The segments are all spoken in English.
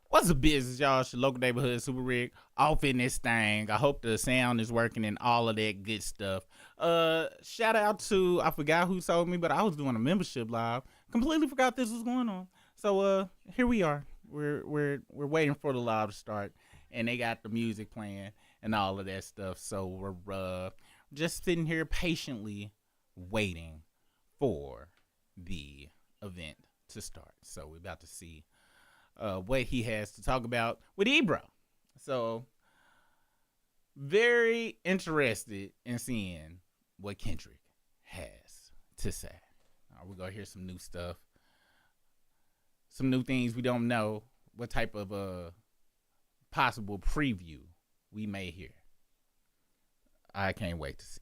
What's the business, y'all? It's your local neighborhood Super Rig off in this thing. I hope the sound is working and all of that good stuff. Shout out to I forgot who told me, but I was doing a membership live. Completely forgot this was going on. So here we are. We're waiting for the live to start, and they got the music playing and all of that stuff. So we're just sitting here patiently waiting for the event to start. So we're about to see what he has to talk about with Ebro. So very interested in seeing what Kendrick has to say. We're gonna hear some new stuff, some new things we don't know. What type of possible preview we may hear. I can't wait to see.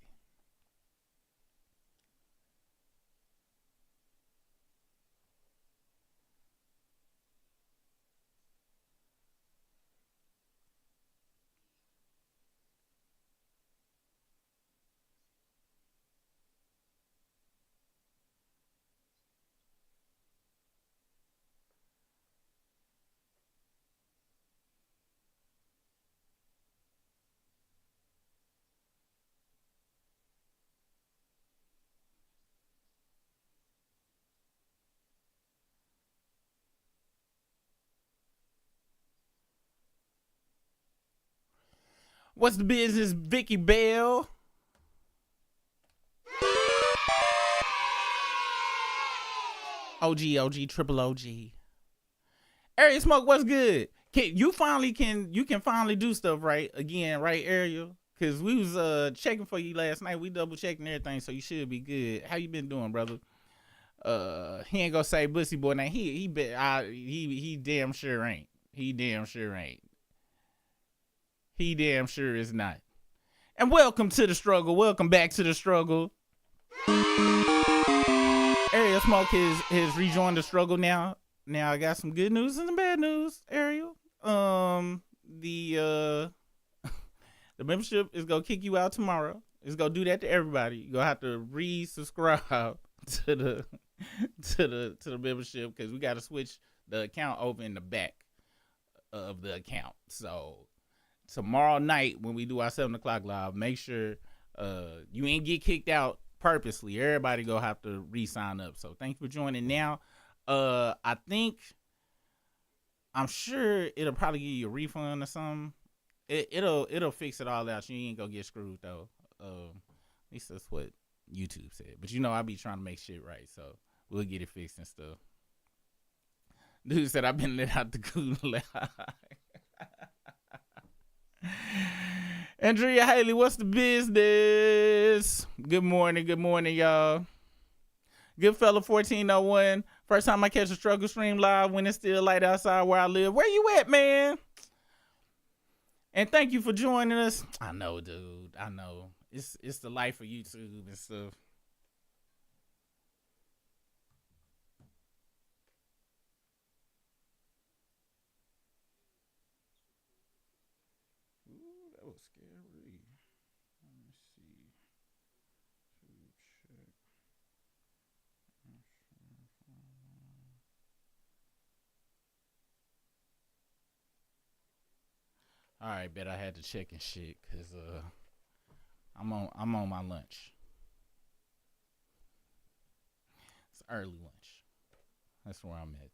What's the business, Vicky Bell? OG, triple OG. Area Smoke, what's good? You can finally do stuff right again, right, Ariel? Cause we was checking for you last night. We double checking everything, so you should be good. How you been doing, brother? He ain't gonna say Bussy boy now. He damn sure ain't. He damn sure ain't. He damn sure is not. And welcome to the struggle. Welcome back to the struggle. Ariel Smoke has rejoined the struggle now. Now I got some good news and some bad news, Ariel. The the membership is gonna kick you out tomorrow. It's gonna do that to everybody. You're gonna have to resubscribe to the membership because we gotta switch the account over in the back of the account. So tomorrow night when we do our 7 o'clock live, make sure you ain't get kicked out purposely. Everybody gonna have to re-sign up. So thank you for joining now. I'm sure it'll probably give you a refund or something. It'll fix it all out. You ain't gonna get screwed though. At least that's what YouTube said. But you know I be trying to make shit right, so we'll get it fixed and stuff. Dude said I've been let out the gulag. Andrea Haley, what's the business? Good morning, y'all. Good fella 1401. First time I catch a struggle stream live when it's still light outside where I live. Where you at, man? And thank you for joining us. I know, dude. I know. It's the life of YouTube and stuff. Ooh, that was scary. Let me see. Check. All right, bet I had to check and shit because I'm on my lunch. It's early lunch. That's where I'm at.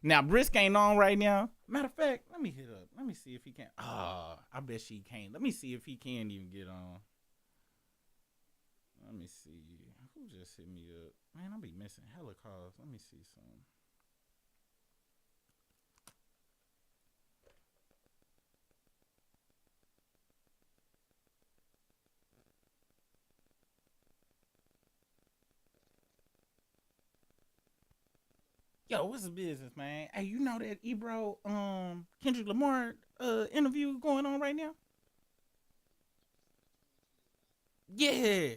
Now Brisk ain't on right now. Matter of fact, let me hit up. Let me see if he can. I bet she can't. Let me see if he can even get on. Let me see. Who just hit me up? Man, I'll be missing hella calls. Let me see some. Yo, what's the business, man? Hey, you know that Ebro Kendrick Lamar interview going on right now? Yeah.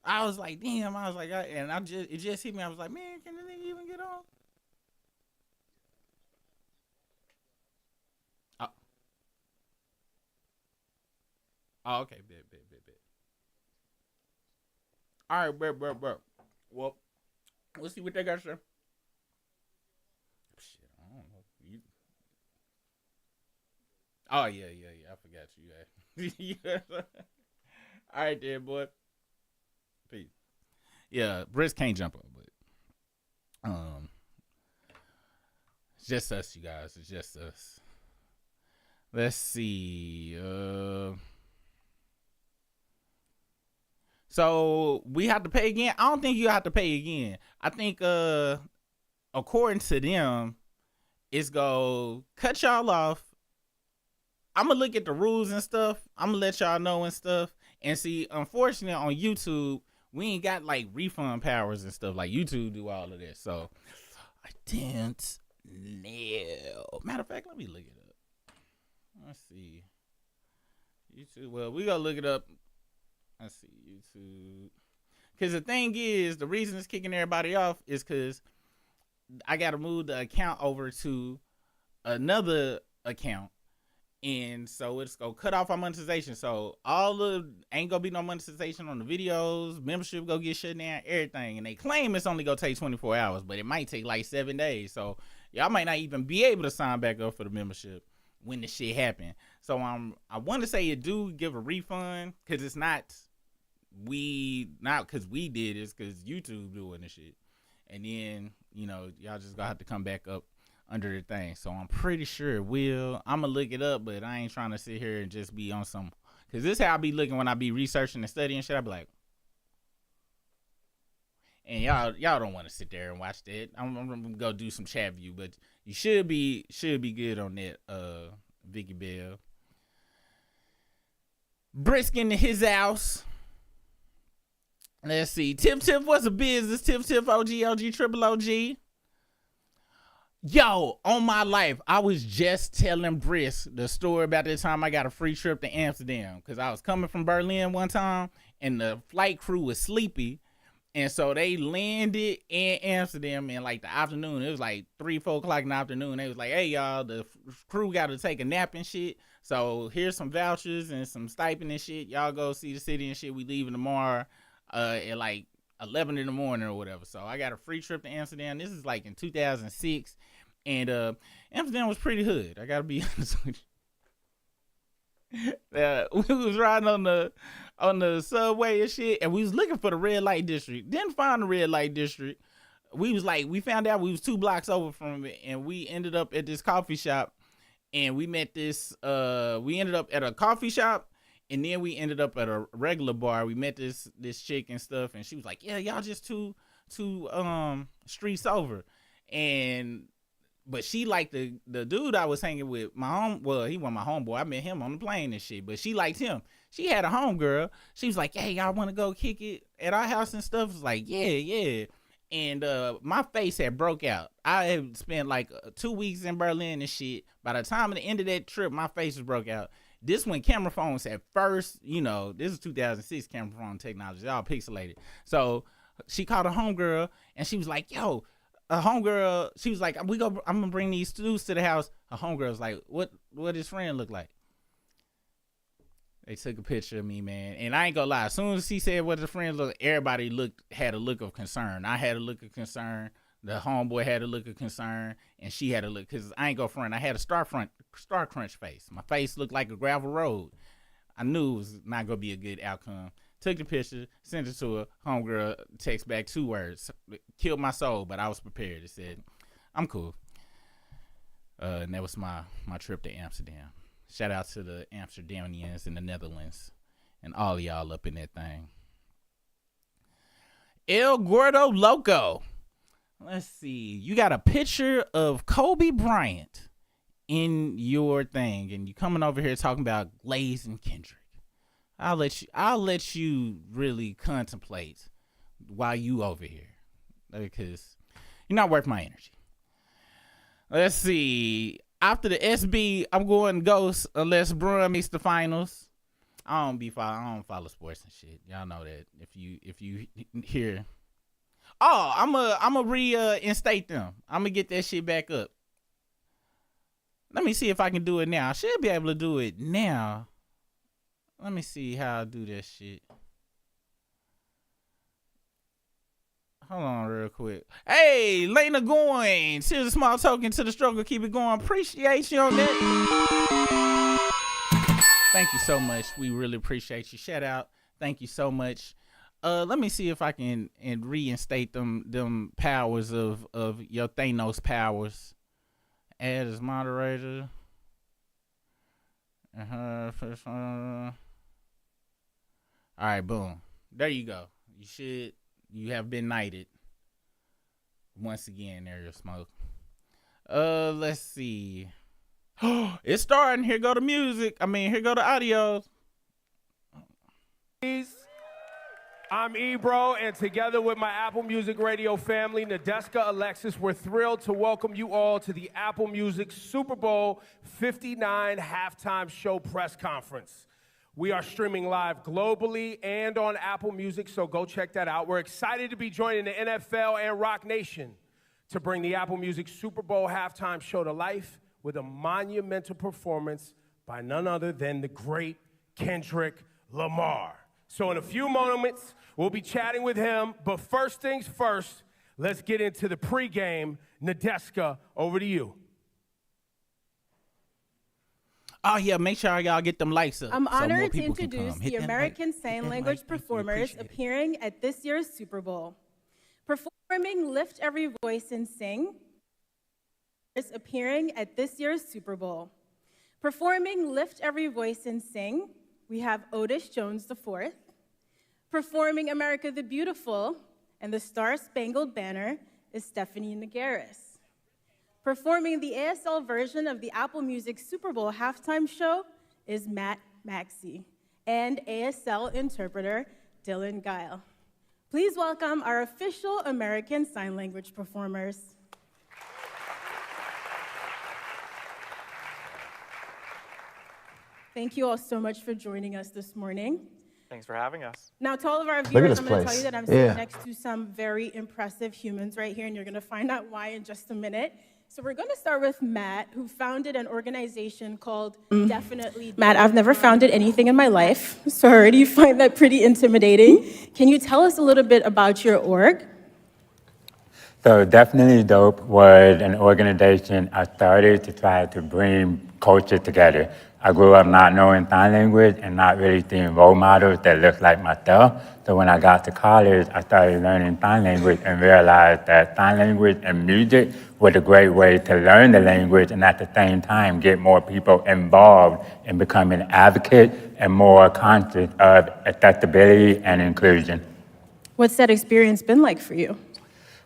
I was like, damn. I was like, it just hit me. I was like, man, can the nigga even get on? Oh, oh okay, bet. All right, bet. Well, we'll see what they got to say. Shit, I don't know. Oh yeah. I forgot you. Yeah. All right, there, boy. Peace. Yeah, Brisk can't jump up, but it's just us, you guys. It's just us. Let's see. So we have to pay again. I don't think you have to pay again. I think according to them, it's go cut y'all off. I'm gonna look at the rules and stuff. I'm gonna let y'all know and stuff. And see, unfortunately, on YouTube, we ain't got like refund powers and stuff. Like YouTube do all of this. So I didn't know. Matter of fact, let me look it up. Let's see. YouTube. Well, we gonna look it up. Let's see, YouTube. Because the thing is, the reason it's kicking everybody off is because I got to move the account over to another account. And so it's going to cut off our monetization. So ain't going to be no monetization on the videos. Membership go get shut down, everything. And they claim it's only going to take 24 hours, but it might take like 7 days. So y'all might not even be able to sign back up for the membership when the shit happen. So I want to say you do give a refund, because it's not because we did, it's because YouTube doing the shit. And then, y'all just gonna have to come back up under the thing. So I'm pretty sure it will. I'm gonna look it up, but I ain't trying to sit here and just be on some, because this is how I be looking when I be researching and studying shit. I be like, and y'all don't want to sit there and watch that. I'm gonna go do some chat view, but you should be good on that. Vicky Bell, Brisk into his house. Let's see. Tip what's a business? Tip OG triple OG. Yo, on my life, I was just telling Brisk the story about the time I got a free trip to Amsterdam, because I was coming from Berlin one time and the flight crew was sleepy. And so they landed in Amsterdam in like the afternoon. It was like 3-4 o'clock in the afternoon. They was like, hey, y'all, the crew got to take a nap and shit. So here's some vouchers and some stipend and shit. Y'all go see the city and shit. We leaving tomorrow at like 11 in the morning or whatever. So I got a free trip to Amsterdam. This is like in 2006. And Amsterdam was pretty hood. I got to be honest with you. We was riding on the subway and shit, and we was looking for the red light district. Didn't find the red light district. We found out we was 2 blocks over from it, and we ended up at this coffee shop, and we met this we ended up at a coffee shop, and then we ended up at a regular bar. We met this chick and stuff, and she was like, yeah, y'all just two streets over. But she liked the dude I was hanging with, he wasn't my homeboy. I met him on the plane and shit, but she liked him. She had a homegirl. She was like, hey, y'all want to go kick it at our house and stuff? I was like, yeah. And my face had broke out. I had spent like 2 weeks in Berlin and shit. By the time of the end of that trip, my face was broke out. This when camera phones at first, this is 2006 camera phone technology, all pixelated. So she called a homegirl, and she was like, yo, a homegirl, she was like, I'm gonna bring these dudes to the house. Her homegirl was like, what his friend look like? They took a picture of me, man. And I ain't gonna lie, as soon as she said what his friend looked, everybody had a look of concern. I had a look of concern. The homeboy had a look of concern, and she had a look, because I ain't gonna front. I had a star crunch face. My face looked like a gravel road. I knew it was not gonna be a good outcome. Took the picture, sent it to her. Homegirl text back 2 words. Killed my soul, but I was prepared. It said, I'm cool. And that was my trip to Amsterdam. Shout out to the Amsterdamians in the Netherlands and all of y'all up in that thing. El Gordo Loco. Let's see. You got a picture of Kobe Bryant in your thing, and you coming over here talking about Glaze and Kendrick. I'll let you really contemplate while you over here, because you're not worth my energy. Let's see. After the SB, I'm going Ghost unless Bruin makes the finals. I don't follow sports and shit. Y'all know that. If you hear, I'm reinstate them. I'm gonna get that shit back up. Let me see if I can do it now. I should be able to do it now. Let me see how I do that shit. Hold on real quick. Hey, Lena Goins. Here's a small token to the struggle. Keep it going. Appreciate you on that. Thank you so much. We really appreciate you. Shout out. Thank you so much. Let me see if I can reinstate them powers of your Thanos powers. Add as moderator. All right, boom. There you go. You have been knighted. Once again, Ariel Smoke. Let's see. It's starting. Here go the music. Here go the audio. I'm Ebro, and together with my Apple Music Radio family, Nadeska, Alexis, we're thrilled to welcome you all to the Apple Music Super Bowl 59 halftime show press conference. We are streaming live globally and on Apple Music, so go check that out. We're excited to be joining the NFL and Rock Nation to bring the Apple Music Super Bowl halftime show to life with a monumental performance by none other than the great Kendrick Lamar. So in a few moments, we'll be chatting with him, but first things first, let's get into the pregame. Nadeska, over to you. Oh, yeah, make sure y'all get them lights up. I'm honored to introduce the American Sign Language performers appearing at this year's Super Bowl. Performing Lift Every Voice and Sing, appearing at this year's Super Bowl. Performing Lift Every Voice and Sing, we have Otis Jones IV. Performing America the Beautiful and the Star-Spangled Banner is Stephanie Nagaris. Performing the ASL version of the Apple Music Super Bowl halftime show is Matt Maxey and ASL interpreter Dylan Guile. Please welcome our official American Sign Language performers. Thank you all so much for joining us this morning. Thanks for having us. Now, to all of our viewers, I'm going to tell you that I'm sitting next to some very impressive humans right here, and you're going to find out why in just a minute. So we're going to start with Matt, who founded an organization called Definitely. Matt, I've never founded anything in my life, so I already find that pretty intimidating. Can you tell us a little bit about your org? So Definitely Dope was an organization I started to try to bring culture together. I grew up not knowing sign language and not really seeing role models that looked like myself. So when I got to college, I started learning sign language and realized that sign language and music was a great way to learn the language and at the same time get more people involved in becoming advocates and more conscious of accessibility and inclusion. What's that experience been like for you?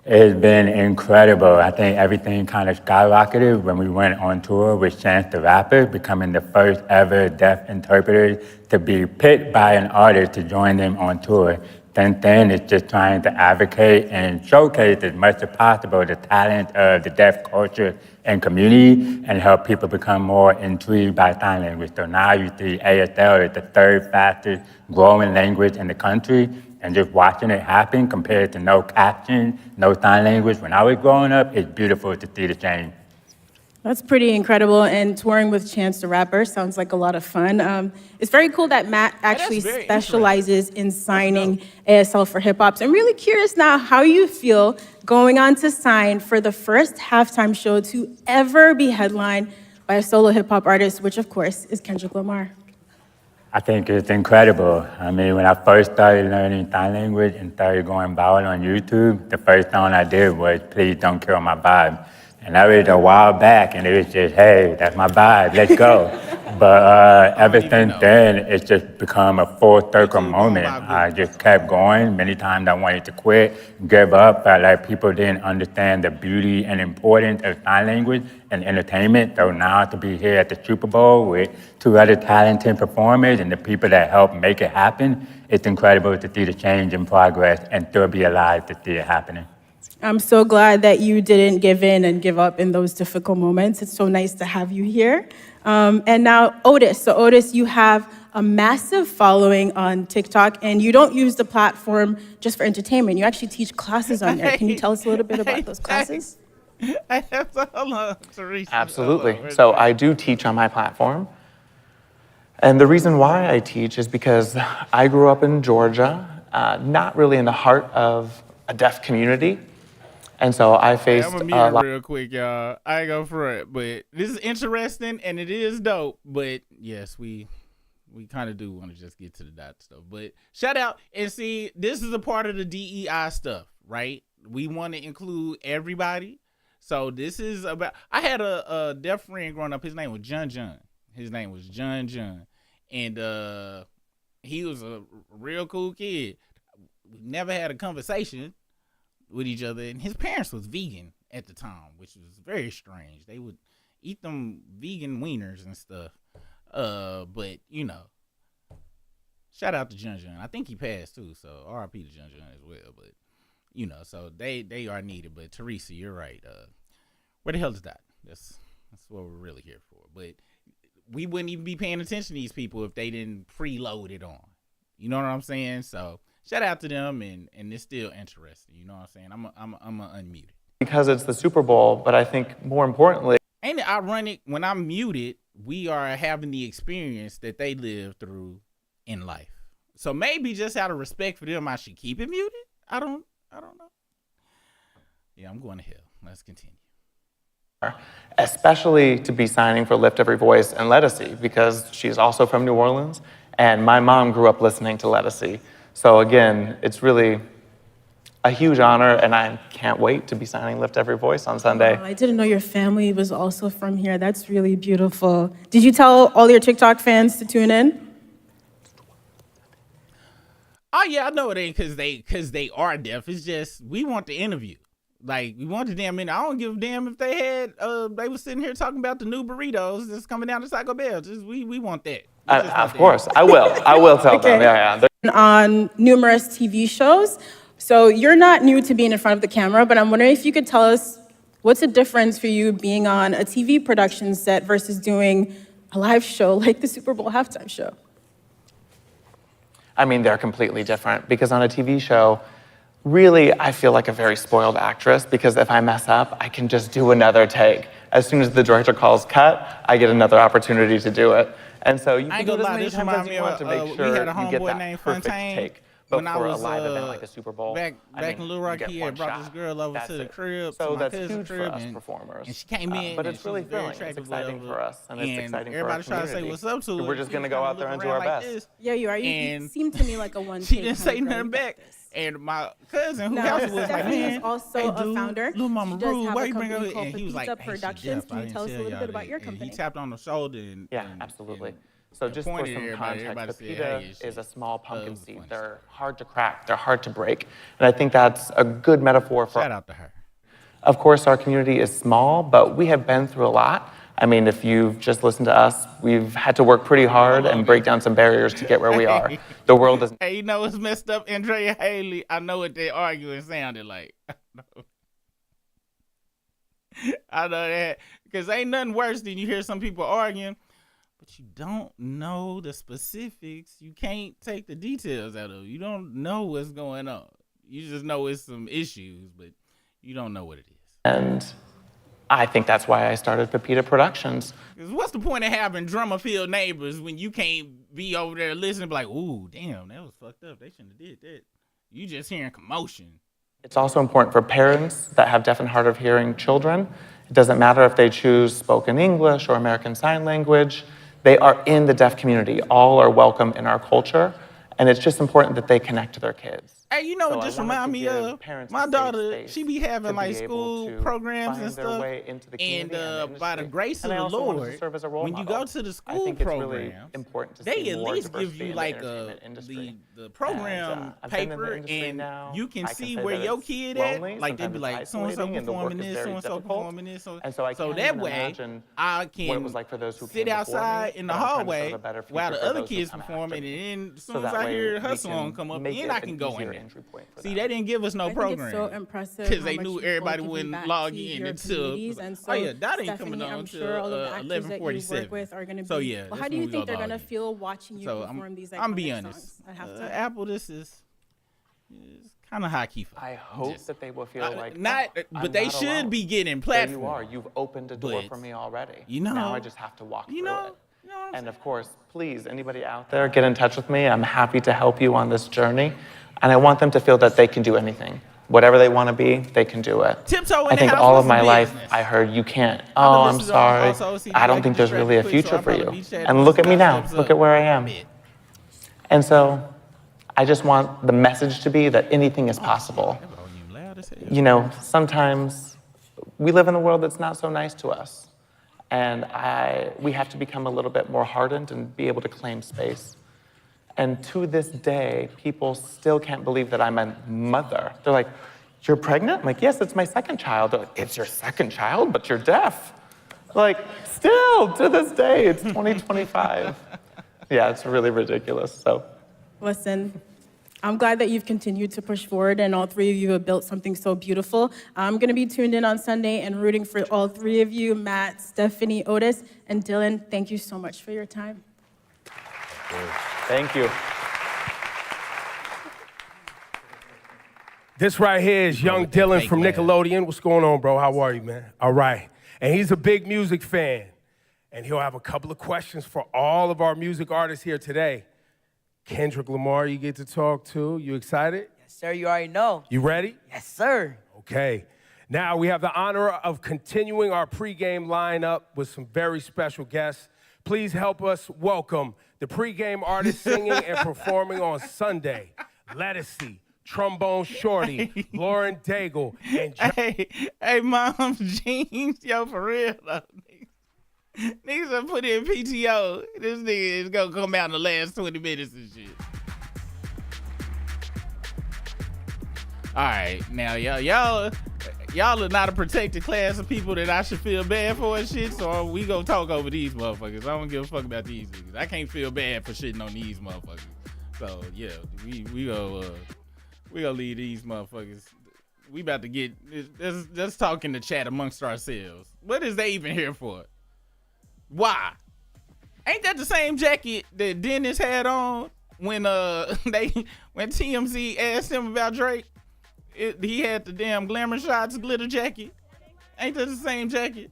It's been incredible. I think everything kind of skyrocketed when we went on tour with Chance the Rapper, becoming the first ever deaf interpreter to be picked by an artist to join them on tour. Since then, it's just trying to advocate and showcase as much as possible the talent of the deaf culture and community and help people become more intrigued by sign language. So now you see ASL is the third fastest growing language in the country. And just watching it happen compared to no caption, no sign language. When I was growing up, it's beautiful to see the change. That's pretty incredible, and touring with Chance the Rapper sounds like a lot of fun. It's very cool that Matt actually specializes in signing ASL for hip-hop. So I'm really curious now how you feel going on to sign for the first halftime show to ever be headlined by a solo hip-hop artist, which of course is Kendrick Lamar. I think it's incredible. I mean, when I first started learning sign language and started going viral on YouTube, the first song I did was Please Don't Kill My Vibe. And that was a while back, and it was just, hey, that's my vibe, let's go. But ever since then, it's just become a full circle moment. I just kept going. Many times I wanted to quit, give up, but like people didn't understand the beauty and importance of sign language and entertainment. So now to be here at the Super Bowl with two other talented performers and the people that helped make it happen, it's incredible to see the change and progress and still be alive to see it happening. I'm so glad that you didn't give in and give up in those difficult moments. It's so nice to have you here. And now Otis. So Otis, you have a massive following on TikTok, and you don't use the platform just for entertainment. You actually teach classes on there. Can you tell us a little bit about those classes? Absolutely. So I do teach on my platform. And the reason why I teach is because I grew up in Georgia, not really in the heart of a deaf community. And so I faced I'm gonna mute it real quick, y'all. I ain't gonna front, but this is interesting and it is dope. But yes, we kind of do want to just get to the dot stuff. But shout out and see, this is a part of the DEI stuff, right? We want to include everybody. So this is about. I had a deaf friend growing up. His name was John. His name was John, and he was a real cool kid. We never had a conversation with each other, and his parents was vegan at the time, which was very strange. They would eat them vegan wieners and stuff. But you know, shout out to John. I think he passed too, so R.I.P. to John as well. But you know, so they are needed. But Teresa, you're right. Where the hell is that? That's what we're really here for. But we wouldn't even be paying attention to these people if they didn't preload it on. You know what I'm saying? So shout out to them, and it's still interesting. You know what I'm saying? I'm gonna unmute it. Because it's the Super Bowl, but I think more importantly, ain't it ironic when I'm muted, we are having the experience that they live through in life. So maybe just out of respect for them, I should keep it muted. I don't know. Yeah, I'm going to hell. Let's continue. Especially to be signing for Lift Every Voice and Lettucey, because she's also from New Orleans, and my mom grew up listening to Lettucey. So again, it's really a huge honor, and I can't wait to be signing Lift Every Voice on Sunday. I didn't know your family was also from here. That's really beautiful. Did you tell all your TikTok fans to tune in? Oh yeah, I know it ain't because they are deaf. It's just we want the interview. Like, we want the damn interview. I don't give a damn if they had they was sitting here talking about the new burritos that's coming down to Taco Bell. Just we want that. Of course, I will tell them. Yeah. On numerous TV shows. So you're not new to being in front of the camera, but I'm wondering if you could tell us what's the difference for you being on a TV production set versus doing a live show like the Super Bowl halftime show? I mean, they're completely different, because on a TV show, really, I feel like a very spoiled actress, because if I mess up, I can just do another take. As soon as the director calls cut, I get another opportunity to do it. And so you can do it as many times as you want to make sure you get that perfect take. But when for I was a live event like a Super Bowl, back in Little Rock, he had brought this girl over to the crib, so to my that's cousin's huge crib, for us performers. and she came in, but and it's really she was very thrilling. It's attractive, exciting for us, and it's exciting for our everybody trying to say community. what's up to her. We're just gonna go out there and do our best. Yeah, you are. You And seem to me like a one. She didn't say nothing back. And my cousin, who else was like, Stephanie man, is also hey, a dude, founder. Little Mama She does Rue, have why a you bring her? company called And he was like, Pepita hey, Productions. Can you tell us a little bit about your company? And he tapped on the shoulder and Absolutely. So just for pointed some at context, everybody, Pepita said, is a small pumpkin was seed. funny. They're hard to crack. They're hard to break. And I think that's a good metaphor for. Shout out to her. Of course, our community is small, but we have been through a lot. I mean, if you've just listened to us, we've had to work pretty hard and break down some barriers to get where we are. The world is. Hey, you know what's messed up? Andrea Haley. I know what they arguing sounded like. I know that, because ain't nothing worse than you hear some people arguing, but you don't know the specifics. You can't take the details out of it. You don't know what's going on. You just know it's some issues, but you don't know what it is. And I think that's why I started Pepita Productions. Because what's the point of having drama-filled neighbors when you can't be over there listening and be like, ooh, damn, that was fucked up. They shouldn't have did that. You just hearing commotion. It's also important for parents that have deaf and hard of hearing children. It doesn't matter if they choose spoken English or American Sign Language. They are in the deaf community. All are welcome in our culture. And it's just important that they connect to their kids. Hey, you know So what I this wanted remind to me give of? parents a My safe daughter, space she be having to like be school able to programs find and their stuff. way into the And community and the by the industry. grace of And I the also wanted to Lord, serve as a role when you model. go to the I school think it's really programs, important to they see at more least give diversity you in like the entertainment industry. the program I've been in the paper, industry and now. you can I can see say where that your it's kid lonely, at. Like they be sometimes it's like so and so isolating, and the work performing is this, very so and so difficult. performing this, And so I so can't that even way imagine I what it can was like for those who sit came before outside me, in the but I'm trying to hallway serve a better future while the for other those who kids come performing, after me. and then as So soon as that I way hear her we song can come up, make then it I an can go in easier there. entry point for See, them. they didn't give us no I think program. it's so impressive Because how they much knew you've both everybody given wouldn't back log to in your until. communities. And so, Oh yeah, that ain't coming Stephanie, on I'm sure all of the until actors that you 11:47. work with are going to be. So yeah, well, that's how do when you we think go they're going to log in. feel watching you So perform these iconic I'm be songs honest. at halftime? Apple, this is kind of high key for. I hope that they will feel like not, oh, but I'm they not should alone. be getting There platform. you are. You've opened a door But, for me already. you know, now I just have to walk through it. you know what I'm And of course, please, anybody out there, get in touch with me. I'm happy to help you on this journey. And I want them to feel that they can do anything. whatever they want to be, they can do it. Tiptoe in I the think house all was of a my life, business. I heard you can't. I'ma Oh, I'm listen to sorry. also see I don't like think there's really a quick, so future I'll for probably you. beat that And look at me now. steps Look up. at where I am. Bet. And so I just want the message to be that anything is possible. That volume loud as hell. You know, sometimes we live in a world that's not so nice to us. And we have to become a little bit more hardened and be able to claim space. And to this day, people still can't believe that I'm a mother. They're like, you're pregnant? I'm like, yes, it's my second child. They're like, it's your second child, but you're deaf. Like, still, to this day, it's 2025. Yeah, it's really ridiculous, so. Listen, I'm glad that you've continued to push forward and all three of you have built something so beautiful. I'm gonna be tuned in on Sunday and rooting for all three of you, Matt, Stephanie, Otis, and Dylan. Thank you so much for your time. Thank you. This right here is young Dylan from Nickelodeon. What's going on, bro? How are you, man? All right. And he's a big music fan. And he'll have a couple of questions for all of our music artists here today. Kendrick Lamar, you get to talk to. You excited? Yes, sir, you already know. You ready? Yes, sir. Okay. Now we have the honor of continuing our pregame lineup with some very special guests. Please help us welcome the pregame artists singing and performing on Sunday. Lettucey, Trombone Shorty, Lauren Daigle, and Hey, Mom's jeans, yo, for real though. Niggas done put in PTO. This nigga is gonna come out in the last 20 minutes and shit. All right, now y'all are not a protected class of people that I should feel bad for and shit. So we gonna talk over these motherfuckers. I don't give a fuck about these niggas. I can't feel bad for shitting on these motherfuckers. So yeah, we gonna leave these motherfuckers. We about to get let's talk in the chat amongst ourselves. What is they even here for? Why? Ain't that the same jacket that Dennis had on when when TMZ asked him about Drake? He had the damn Glamour Shots glitter jacket. Ain't that the same jacket?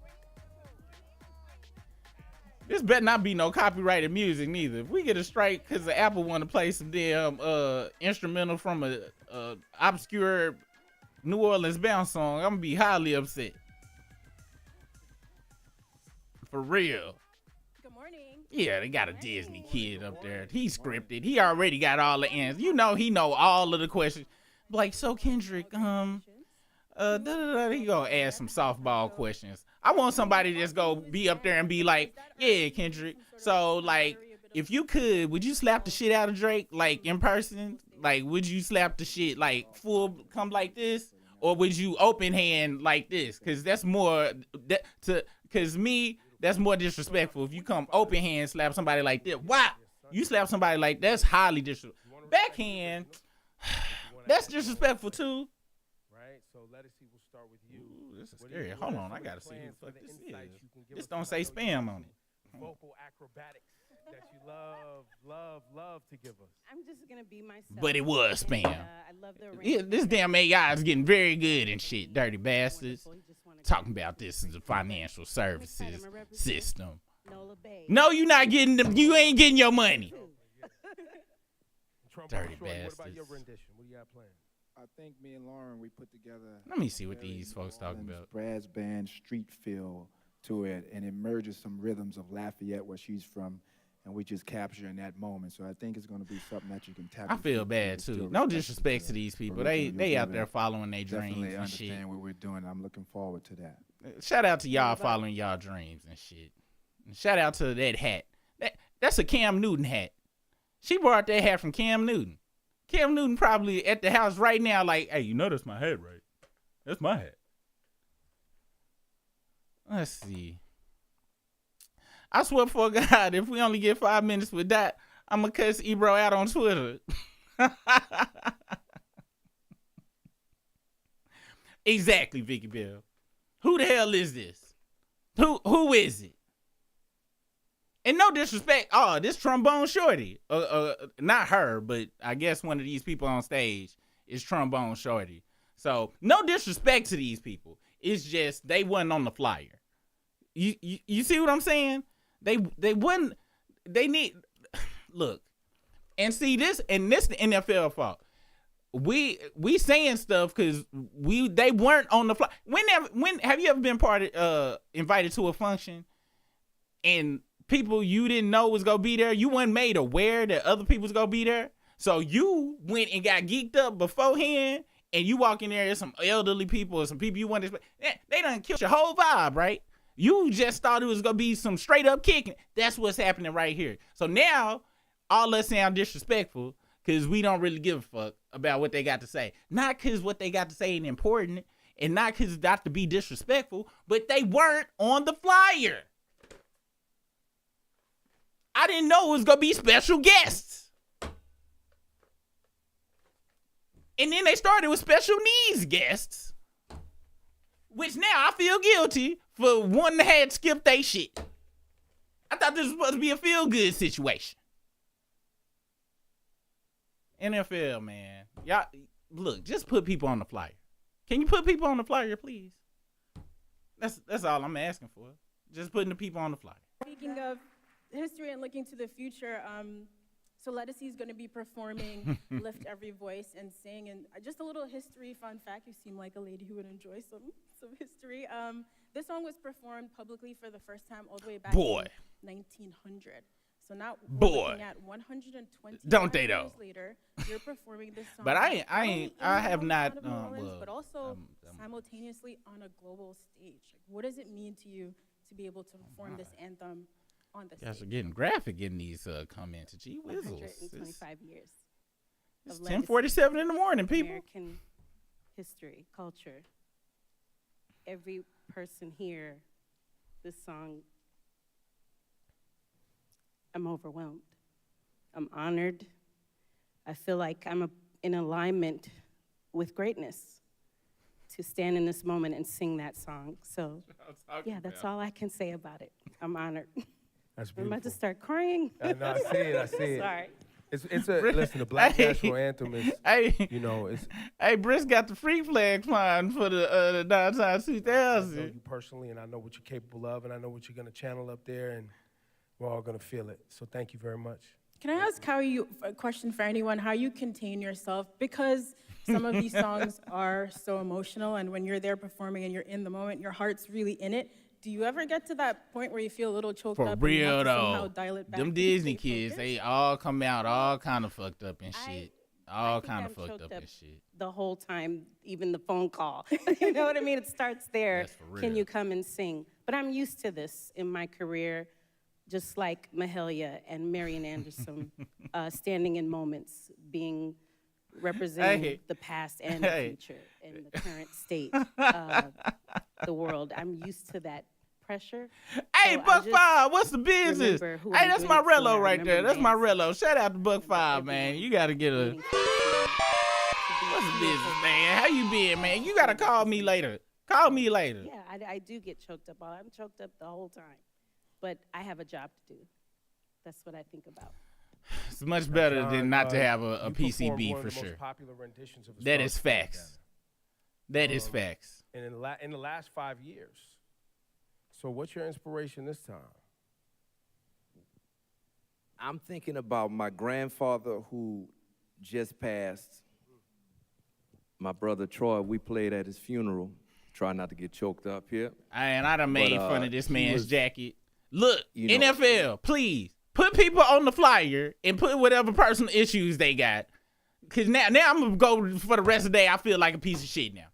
This better not be no copyrighted music neither. If we get a strike because the Apple want to play some damn instrumental from a obscure New Orleans bounce song, I'm gonna be highly upset. For real. Good morning. Yeah, they got a Disney kid up there. He scripted. He already got all the answers. You know, he know all of the questions. Like, so Kendrick, he gonna ask some softball questions. I want somebody that's gonna be up there and be like, yeah, Kendrick. So, like, if you could, would you slap the shit out of Drake, like, in person? Like, would you slap the shit, like, full come like this? Or would you open hand like this? Because that's more, that's more disrespectful. If you come open hand, slap somebody like that. Why? You slap somebody like that's highly disrespectful. Backhand, that's disrespectful too. right. So Lettucey, we'll start with you. Ooh, this is scary. Hold on, I gotta see who the fuck this is. This don't say spam on it. Vocal acrobatics that you love to give us. I'm just gonna be myself. But it was spam. I love the Yeah, this damn AI is getting very good and shit. Dirty bastards. Talking about this is a financial services system. No, you not getting them. You ain't getting your money. Dirty What about bastards. your rendition? What do you got planned? I think me and Lauren, we put together Let me see what these folks talking about. brass band street feel to it, and it merges some rhythms of Lafayette, where she's from, and we just capture in that moment. So I think it's going to be something that you can tap. I into feel and bad still too. No respect disrespect the to these people. original. They You'll out get there it. following their Definitely dreams and shit. understand what we're doing. I'm looking forward to that. Shout out to y'all following y'all dreams and shit. And shout out to that hat. That's a Cam Newton hat. She brought that hat from Cam Newton. Cam Newton probably at the house right now like, hey, you know that's my hat, right? That's my hat. Let's see. I swear for God, if we only get 5 minutes with that, I'm going to cuss Ebro out on Twitter. Exactly, Vicky Bell. Who the hell is this? Who is it? And no disrespect, this Trombone Shorty. Not her, but I guess one of these people on stage is Trombone Shorty. So no disrespect to these people. It's just they wasn't on the flyer. You see what I'm saying? They wouldn't. They need look and see this, and this the NFL fault. we saying stuff because they weren't on the fly. When have you ever been invited to a function and people you didn't know was gonna be there? You weren't made aware that other people was gonna be there, so you went and got geeked up beforehand, and you walk in there, there's some elderly people or some people you want to expect. They done killed your whole vibe, right? You just thought it was gonna be some straight up kicking. That's what's happening right here. So now all us sound disrespectful because we don't really give a fuck about what they got to say. Not because what they got to say ain't important, and not because it's got to be disrespectful, but they weren't on the flyer. I didn't know it was gonna be special guests. And then they started with special needs guests, which now I feel guilty for wanting to have skipped they shit. I thought this was supposed to be a feel-good situation. NFL, man. Y'all, look, just put people on the flyer. Can you put people on the flyer, please? That's all I'm asking for. Just putting the people on the flyer. Speaking of history and looking to the future, so Lettucey is going to be performing Lift Every Voice and Sing. And just a little history fun fact. You seem like a lady who would enjoy some history. This song was performed publicly for the first time all the way back in 1900. So now we're looking at 120 Don't they years though? later, you're performing this song. But I have not. But also simultaneously on a global stage. Like, what does it mean to you to be able to perform this anthem on the Guys are stage? getting graphic in these comments. Gee whizzles. 125 years. It's of legacy, 10:47 in the morning, people. American history, culture. Every person here, this song, I'm overwhelmed. I'm honored. I feel like I'm in alignment with greatness to stand in this moment and sing that song. So, yeah, that's all I can say about it. I'm honored. That's I'm beautiful. about to start crying. I know, I see it. Sorry. It's a listen. The Black National Anthem is, you know, it's. Hey, Briss got the free flag flying for the downtown I know 2000. you personally, and I know what you're capable of, and I know what you're gonna channel up there, and we're all gonna feel it. So thank you very much. Can I ask a question for anyone, how you contain yourself? Because some of these songs are so emotional, and when you're there performing and you're in the moment, your heart's really in it. Do you ever get to that point where you feel a little choked For up and you real have to somehow though, dial it back? them and Disney stay kids, focused? they all come out all kind of fucked up and I- shit. I All think kind of I'm fucked choked up and shit. the whole time, even the phone call. You know what I mean? It starts there. That's for Can real. you come and sing? But I'm used to this in my career, just like Mahalia and Marian Anderson, standing in moments, representing Hey. the past and Hey. the future and the current state of the world. I'm used to that pressure. Hey, So I Buck just Five, what's the business? remember who Hey, I'm that's doing my it for. Rello I right there. remember That's my dancing. Rello. Shout out to Buck Five, everyone man. You gotta get a. Meaning to What's the be business, man? How you been, man? You gotta call me later. Call me later. Yeah, I do get choked up. I'm choked up the whole time. But I have a job to do. That's what I think about. It's much better John, than not to have you a performed PCB one of for the sure. most popular renditions of a That Star is Spangled facts. That is facts. Banner. And in the last 5 years. So what's your inspiration this time? I'm thinking about my grandfather who just passed. My brother Troy, we played at his funeral. Try not to get choked up here. And I done made fun of this he man's was- jacket. Look, you know- NFL, please put people on the flyer and put whatever personal issues they got. Cause now I'm gonna go for the rest of the day. I feel like a piece of shit now.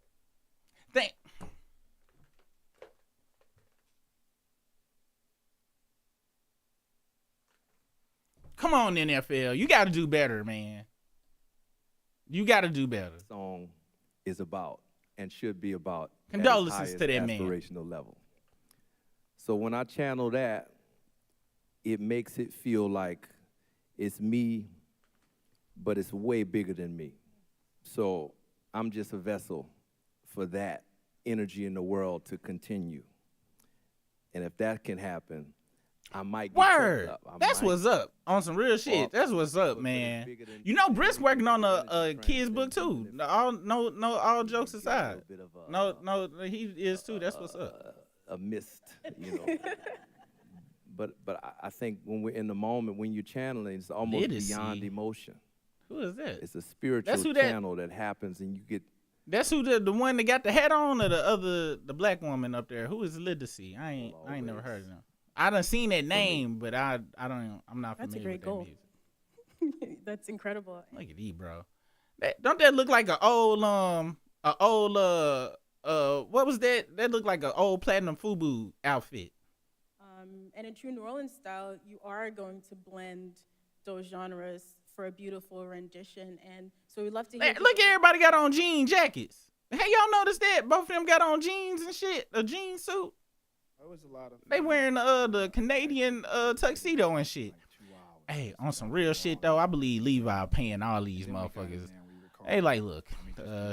Come on, NFL. You got to do better, man. You got to do better. Song is about and should be about. at its Condolences to highest that man. aspirational level. So when I channel that, it makes it feel like it's me, but it's way bigger than me. So I'm just a vessel for that energy in the world to continue. And if that can happen, I might get Word. choked up. That's what's up. On some real shit. Well, That's what's up, but man. it's bigger than- You know, Britt's working on a Energy kids book too. transcends All jokes Give it a aside. little bit of a- No, he is too. That's what's up. a mist, you know. but I think when we're in the moment, when you're channeling, it's almost Literacy. beyond emotion. Who is that? It's a spiritual That's who that- channel that happens, and you get. That's who the one that got the hat on, or the black woman up there. Who is Literacy? I ain't never heard of them. I done seen that name, but I'm not That's a familiar great with goal. that music. That's incredible. Look at these, bro. Don't that look like an old what was that? That looked like an old Platinum Fubu outfit. And in true New Orleans style, you are going to blend those genres for a beautiful rendition. And so we'd love to hear. Man, look at everybody got on jean jackets. Hey, y'all noticed that? Both of them got on jeans and shit. A jean suit. There was a lot of. They wearing the Canadian tuxedo and shit. Hey, on some real shit though, I believe Levi paying all these motherfuckers. Hey, like, look,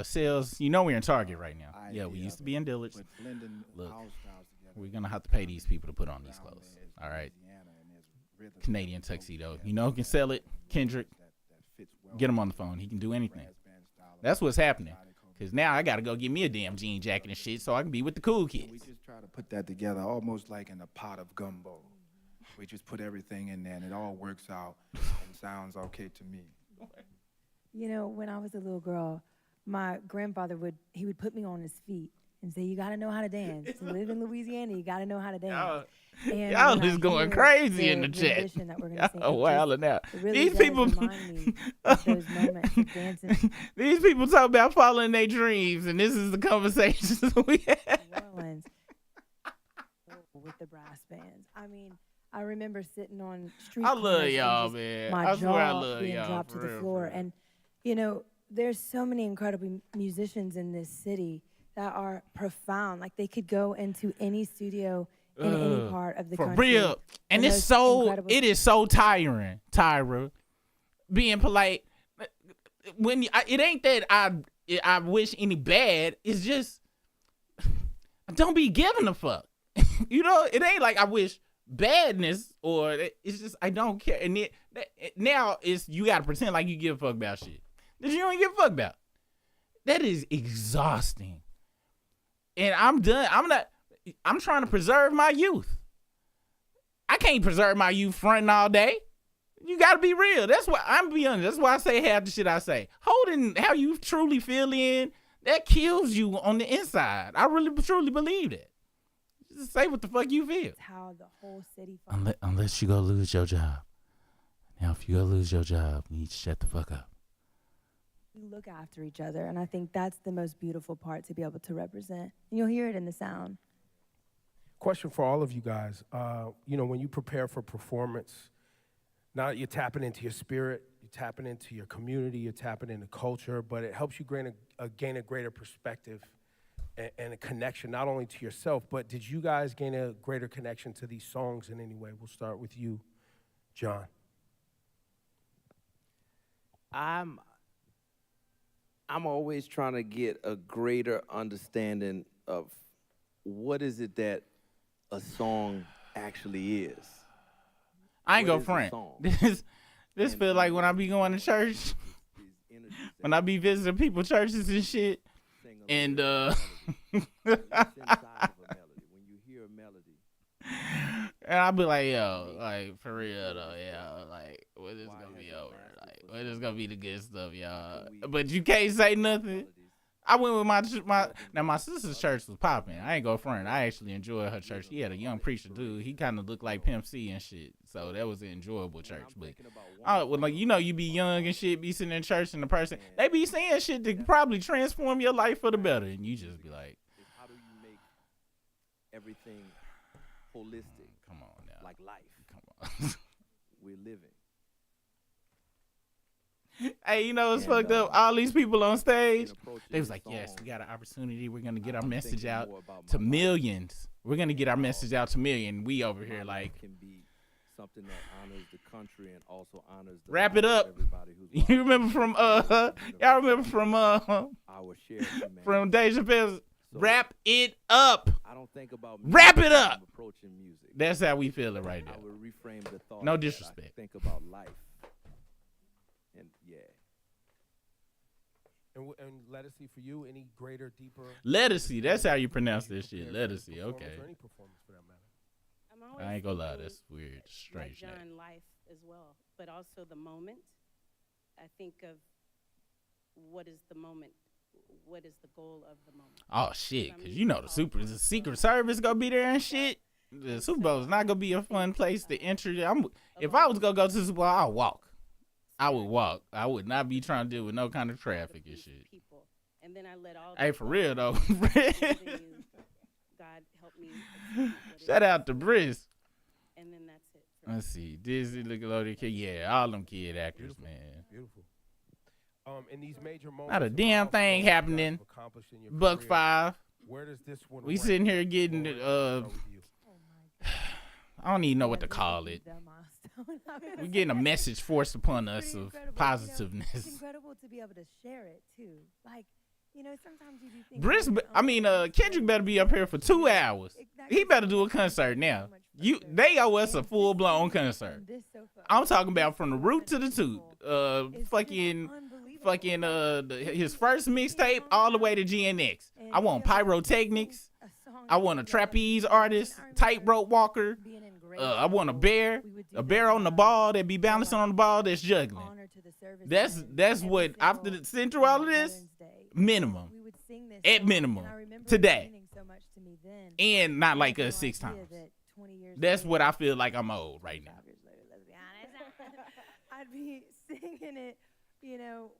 sales. You know we're in Target right now. Yeah, we used to be in Dillard's. Look, we're gonna have to pay these people to put on these clothes. All right. Canadian tuxedo. You know who can sell it? Kendrick. Get him on the phone. He can do anything. That's what's happening. Because now I got to go get me a damn jean jacket and shit so I can be with the cool kids. We just try to put that together almost like in a pot of gumbo. We just put everything in there and it all works out and sounds okay to me. You know, when I was a little girl, my grandfather would put me on his feet and say, "You got to know how to dance. To live in Louisiana, you got to know how to dance." Y'all just going crazy in the chat. Oh, wow, now. These people, those moments of dancing. These people talk about following their dreams, and this is the conversations we have. New Orleans with the brass bands. I mean, I remember sitting on street. I love corners y'all, and man. My I swear I jaw love being y'all. dropped to the real, floor, and you know, there's so many incredible musicians in this city that are profound. Like they could go into any studio in any part of the for country. real. And it's so it is so tiring, Tyra, being polite. When it ain't that I wish any bad. It's just don't be giving a fuck. You know, it ain't like I wish badness or it's just I don't care. And now it's you gotta pretend like you give a fuck about shit that you don't give a fuck about. That is exhausting. And I'm done. I'm trying to preserve my youth. I can't preserve my youth fronting all day. You got to be real. That's why I'm being honest. That's why I say half the shit I say. Holding how you truly feel in, that kills you on the inside. I really truly believe that. Just say what the fuck you feel. How the whole city. Unless you go lose your job. Now, if you go lose your job, you need to shut the fuck up. We look after each other, and I think that's the most beautiful part to be able to represent. And you'll hear it in the sound. Question for all of you guys. You know, when you prepare for performance, now you're tapping into your spirit, you're tapping into your community, you're tapping into culture, but it helps you gain a greater perspective and a connection, not only to yourself, but did you guys gain a greater connection to these songs in any way? We'll start with you, John. I'm always trying to get a greater understanding of what is it that a song actually is. I ain't gonna front. This feel like when I be going to church, when I be visiting people churches and shit, and and I be like, yo, like for real though, yeah, like when this gonna be over, like when this gonna be the good stuff, y'all. But you can't say nothing. I went with my sister's church was popping. I ain't go front. I actually enjoyed her church. He had a young preacher dude. He kind of looked like Pimp C and shit. So that was an enjoyable church. But well, like you know, you be young and shit, be sitting in church and the person they be saying shit that probably transform your life for the better, and you just be like, how do you make everything holistic? Come on now, like life. Come on, we're living. Hey, you know what's fucked up? All these people on stage, they was like, yes, we got an opportunity. We're going to get our message out to millions. We're going to get our message out to millions. We over here like, can be something that honors the country and also honors the wrap it up. You remember from, y'all remember from, our share from Dave Chappelle's Wrap It Up. I don't think about wrap it up. Approaching music. That's how we feel it right now. I would reframe the thought. No disrespect. Think about life. And yeah. And Lettucey for you, any greater, deeper? Lettucey, that's how you pronounce this shit. Lettucey, okay. Or any performance for that matter. I ain't gonna lie, that's weird. Strange. Like John life as well, but also the moment I think of what is the moment, what is the goal of the moment. Oh shit, cause you know the Secret Service gonna be there and shit. The Super Bowl is not gonna be a fun place to enter. If I was gonna go to the Super Bowl, I'd walk. I would walk. I would not be trying to deal with no kind of traffic and shit. And then I let all Hey, for real though. God help me. Shout out to Briss. And then that's it. Let's see, Disney, Nickelodeon, kid, yeah, all them kid actors, Beautiful. man. Beautiful. In these major moments, Not a damn thing happening. Buck career, 5. Where does this one? We rank? sitting here getting Lauren, I start with you. don't even know what to call it. We're getting a message forced upon us Pretty of incredible, It's positiveness. incredible to be able to share it too. Like, sometimes you do things. Briss, Kendrick better be up here for 2 hours. He better do a concert now. They owe us a full blown concert. I'm talking about from the root to the tooth. His first mixtape all the way to GNX. I want pyrotechnics. I want a trapeze artist, tightrope walker. I want a bear on the ball that be balancing on the ball that's juggling. That's what after sitting through all of this, minimum. At minimum. Today. And not like us 6 times. That's what I feel like I'm old right now. I'd be singing it,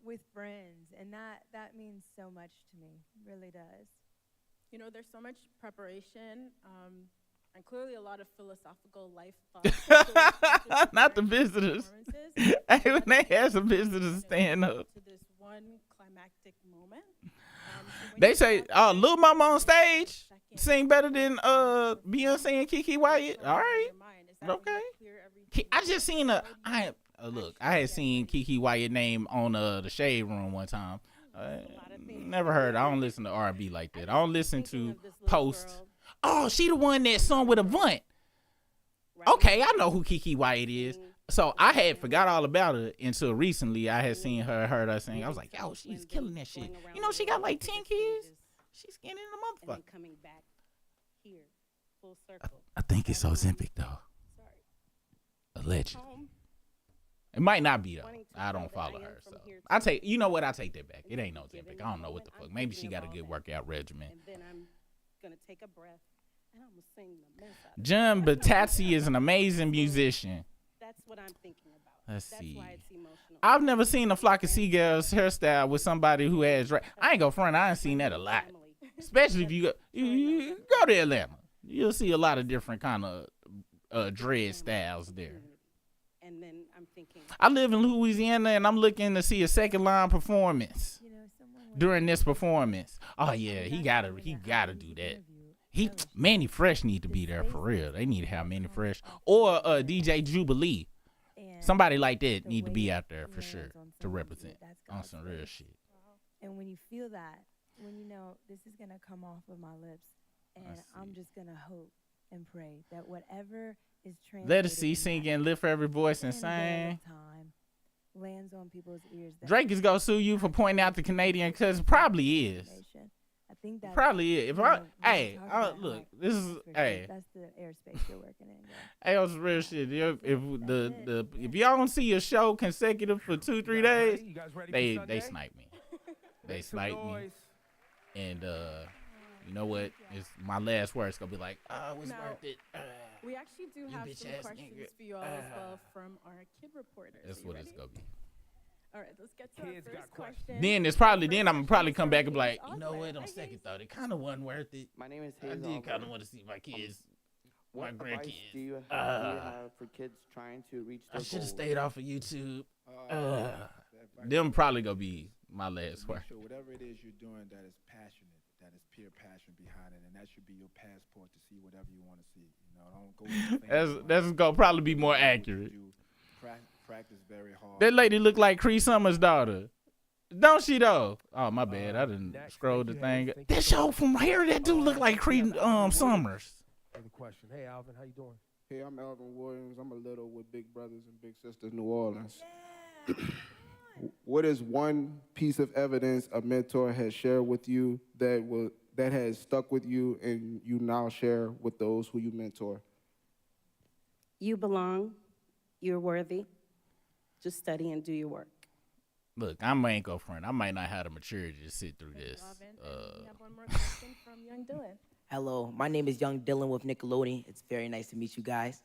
with friends, and that means so much to me. It really does. There's so much preparation, and clearly a lot of philosophical life thoughts. Not the visitors. Hey, when they had some visitors stand up. To this one climactic moment. They say, Lil Mama on stage sing better than Beyonce and Kiki Wyatt. All right, okay. I just seen I had seen Kiki Wyatt name on the Shade Room one time. Never heard. I don't listen to R&B like that. I don't listen to Post. Oh, she the one that sung with Avant. Okay, I know who Kiki Wyatt is. So I had forgot all about her until recently. I had seen her, heard her sing. I was like, yo, she's killing that shit. She got like 10 kids. She's getting in the motherfucker. Coming back here, full circle. I think it's Ozempic though. Allegedly. It might not be though. I don't follow her, so I take. You know what? I take that back. It ain't no Ozempic. I don't know what the fuck. Maybe she got a good workout regimen. And then I'm gonna take a breath and I'm gonna sing the mess out of it. John Batazzi is an amazing musician. That's what I'm thinking about. Let's That's see. why it's emotional. I've never seen a Flock of Seagulls hairstyle with somebody who has. I ain't gonna front. I ain't seen that a lot. Especially if you go to Atlanta, you'll see a lot of different kind of dread styles there. And then I'm thinking, I live in Louisiana and I'm looking to see a second line performance during this performance. Oh yeah, he gotta do that. Manny Fresh need to be there for real. They need to have Manny Fresh or DJ Jubilee. Somebody like that need to be out there for sure to represent on some real shit. And when you feel that, when you know this is gonna come off of my lips, and I'm just gonna hope and pray that whatever is translated. Let us see, sing and lift for every voice and sing. Lands on people's ears. Drake is gonna sue you for pointing out the Canadian, because probably is. I think that probably is. If look, this is that's the airspace you're working in. Hey, that's real shit. If y'all don't see a show consecutive for 2-3 days, they snipe me. They snipe me. And you know what? It's my last word's gonna be like, it was worth it. We actually do have some questions for you all as well from our kid reporters. That's what it's gonna be. All right, let's get to our first question. Then I'm probably come back and be like, you know what? On second thought, it kind of wasn't worth it. My name is I Hazel. did kind of want to see my kids, my What advice grandkids. do you have for kids trying to reach their I should have goals? stayed off of YouTube. Them probably gonna be my last word. Sure, whatever it is you're doing that is passionate, that is pure passion behind it, and that should be your passport to see whatever you want to see. Don't go with the fans. That's gonna probably be more accurate. Practice very hard. That lady look like Cree Summers' daughter. Don't she though? Oh my bad, I didn't scroll the thing. That show from here, that dude look like Cree Summers. Another question. Hey Alvin, how you doing? Hey, I'm Alvin Williams. I'm a little with Big Brothers and Big Sisters New Orleans. What is one piece of evidence a mentor has shared with you that has stuck with you and you now share with those who you mentor? you belong, you're worthy. Just study and do your work. Look, I ain't go front. I might not have the maturity to sit through this. We have one more question from young Dylan. Hello, my name is Young Dylan with Nickelodeon. It's very nice to meet you guys.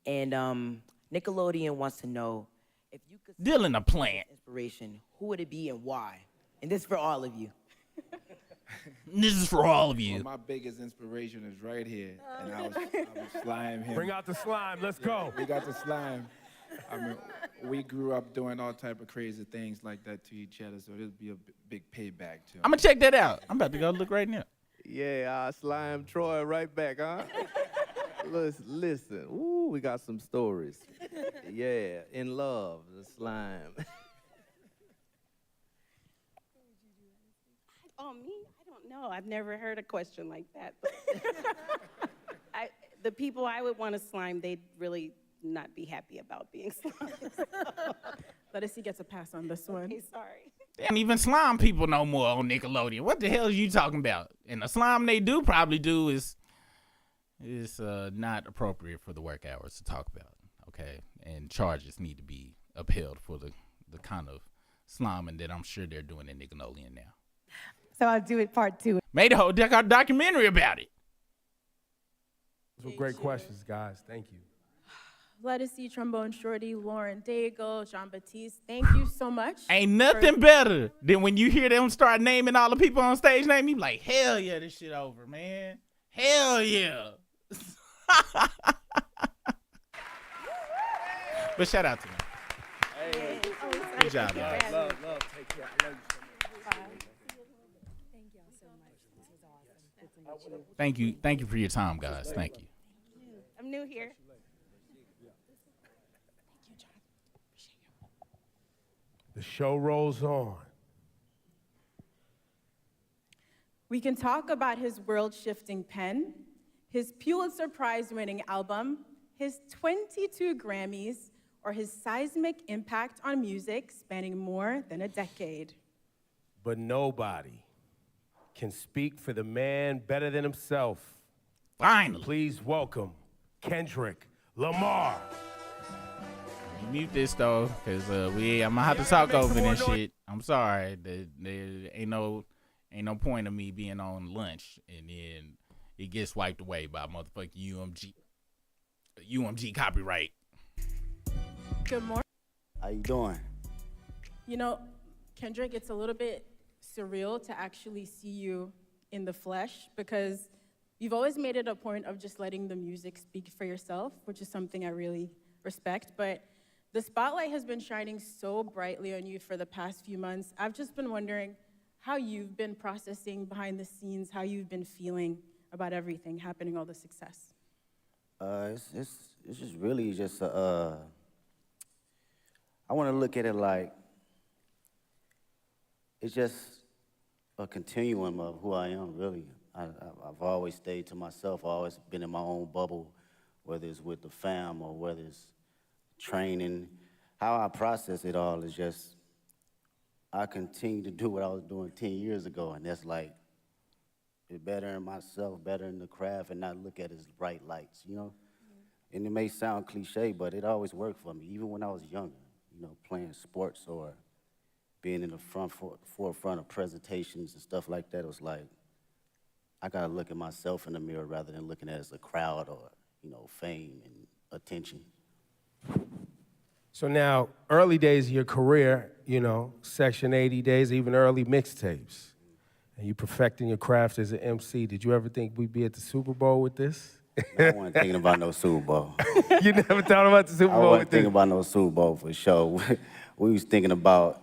And Nickelodeon wants to know if you could Dylan a plant. inspiration, who would it be and why? And this is for all of you. This is for all of Well, you. my biggest inspiration is right here, and I was slime him. Bring out the slime. Let's go. We got the slime. I mean, we grew up doing all type of crazy things like that to each other, so it'd be a big payback to him. I'm gonna check that out. I'm about to go look right now. Yeah, I slime Troy right back, huh? Listen. Ooh, we got some stories. Yeah, in love, the slime. Oh, me? I don't know. I've never heard a question like that. But the people I would want to slime, they'd really not be happy about being slimed. Let us see gets a pass on this one. Okay, sorry. They don't even slime people no more on Nickelodeon. What the hell are you talking about? And the slime they do probably do is not appropriate for the work hours to talk about. Okay, and charges need to be upheld for the kind of sliming that I'm sure they're doing in Nickelodeon now. So I'll do it part 2. Made a whole documentary about it. Those were great questions, guys. Thank you. Let us see Trombone Shorty, Lauren Daigle, Jean-Baptiste. Thank you so much. Ain't nothing better than when you hear them start naming all the people on stage name. You be like, hell yeah, this shit over, man. Hell yeah. But shout out to them. Hey. Good job, guys. Love, take care. I love you so much. Thank you for your time, guys. Thank you. I'm new here. The show rolls on. We can talk about his world-shifting pen, his Pulitzer Prize-winning album, his 22 Grammys, or his seismic impact on music spanning more than a decade. But nobody can speak for the man better than himself. Finally. Please welcome Kendrick Lamar. Mute this though, cause I'm gonna have to talk over this shit. I'm sorry. There ain't no point of me being on lunch and then it gets wiped away by motherfucking UMG copyright. Good morning. How you doing? You know, Kendrick, it's a little bit surreal to actually see you in the flesh because you've always made it a point of just letting the music speak for yourself, which is something I really respect. But the spotlight has been shining so brightly on you for the past few months. I've just been wondering how you've been processing behind the scenes, how you've been feeling about everything happening, all the success. It's just really just I want to look at it like it's just a continuum of who I am, really. I've always stayed to myself. I've always been in my own bubble, whether it's with the fam or whether it's training. How I process it all is just I continue to do what I was doing 10 years ago, and that's like better in myself, better in the craft, and not look at it as bright lights, you know? Mm-hmm. And it may sound cliche, but it always worked for me, even when I was younger, you know, playing sports or being in the forefront of presentations and stuff like that. It was like, I gotta look at myself in the mirror rather than looking at it as a crowd or, you know, fame and attention. So now, early days of your career, you know, Section 80 days, even early mixtapes, and you perfecting your craft as an MC. Did you ever think we'd be at the Super Bowl with this? I wasn't thinking about no Super Bowl. You never thought about the Super Bowl I wasn't with thinking this? about no Super Bowl for sure. We was thinking about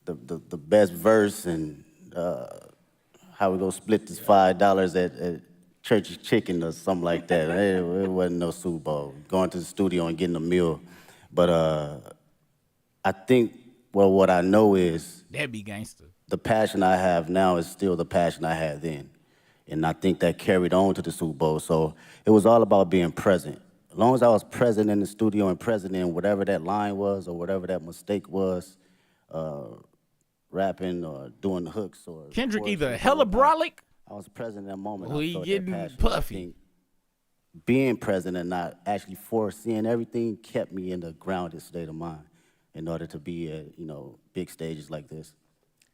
the best verse and how we gonna split this $5 at Church's Chicken or something like that. It wasn't no Super Bowl. Going to the studio and getting a meal. But I think, well, what I know is That be gangster. the passion I have now is still the passion I had then. And I think that carried on to the Super Bowl. So it was all about being present. As long as I was present in the studio and present in whatever that line was or whatever that mistake was, rapping or doing the hooks or... Kendrick choruses either or hella whatnot, brolic I was present in that moment. or I he felt that getting passion. puffy. I think being present and not actually foreseeing everything kept me in the grounded state of mind. in order to be at, big stages like this.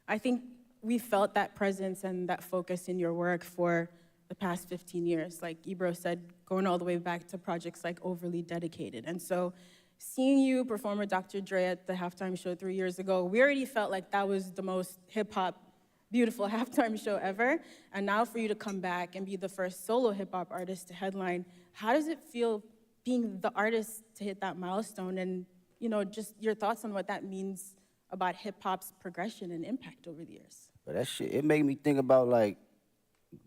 I think we felt that presence and that focus in your work for the past 15 years. Like Ebro said, going all the way back to projects like Overly Dedicated. And so seeing you perform with Dr. Dre at the halftime show 3 years ago, we already felt like that was the most hip-hop, beautiful halftime show ever. And now for you to come back and be the first solo hip-hop artist to headline, how does it feel being the artist to hit that milestone? And just your thoughts on what that means about hip-hop's progression and impact over the years. But that shit, it made me think about, like,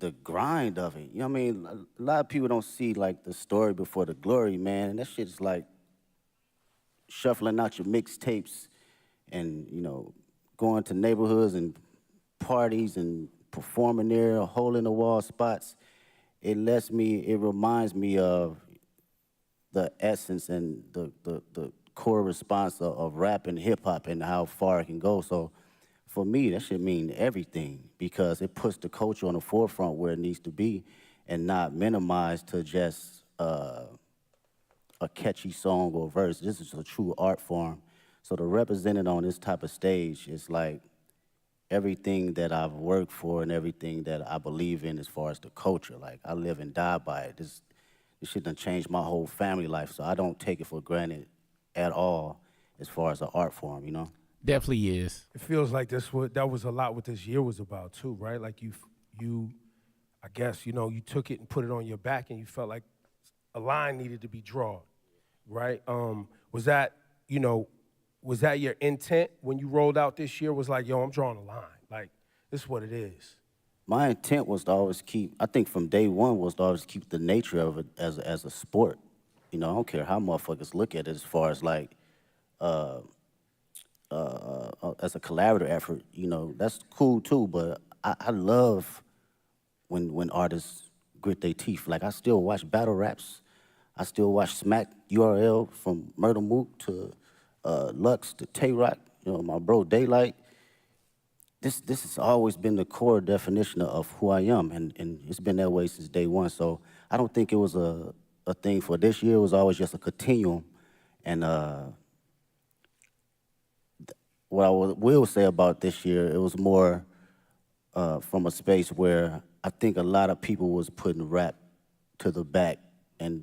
the grind of it. You know what I mean? A lot of people don't see, like, the story before the glory, man. And that shit is like shuffling out your mixtapes and, going to neighborhoods and parties and performing there, hole-in-the-wall spots. It reminds me of the essence and the core response of rap and hip-hop and how far it can go. So for me, that should mean everything because it puts the culture on the forefront where it needs to be and not minimized to just a catchy song or verse. This is a true art form. So to represent it on this type of stage is like everything that I've worked for and everything that I believe in as far as the culture. Like, I live and die by it. This shit done changed my whole family life, so I don't take it for granted at all as far as an art form, Definitely is. It feels like that was a lot what this year was about too, right? Like you, I guess, you took it and put it on your back and you felt like a line needed to be drawn, right? Was that your intent when you rolled out this year? Was like, yo, I'm drawing a line. Like, this is what it is. My intent was to always I think from day one was to always keep the nature of it as a sport. I don't care how motherfuckers look at it as far as like, as a collaborative effort, that's cool too, but I love when artists grit their teeth. Like, I still watch battle raps. I still watch Smack URL from Murder Mook to Lux to Tay-Rock, my bro Daylight. This has always been the core definition of who I am, and it's been that way since day one. So I don't think it was a thing for this year. It was always just a continuum. And what I will say about this year, it was more from a space where I think a lot of people was putting rap to the back, and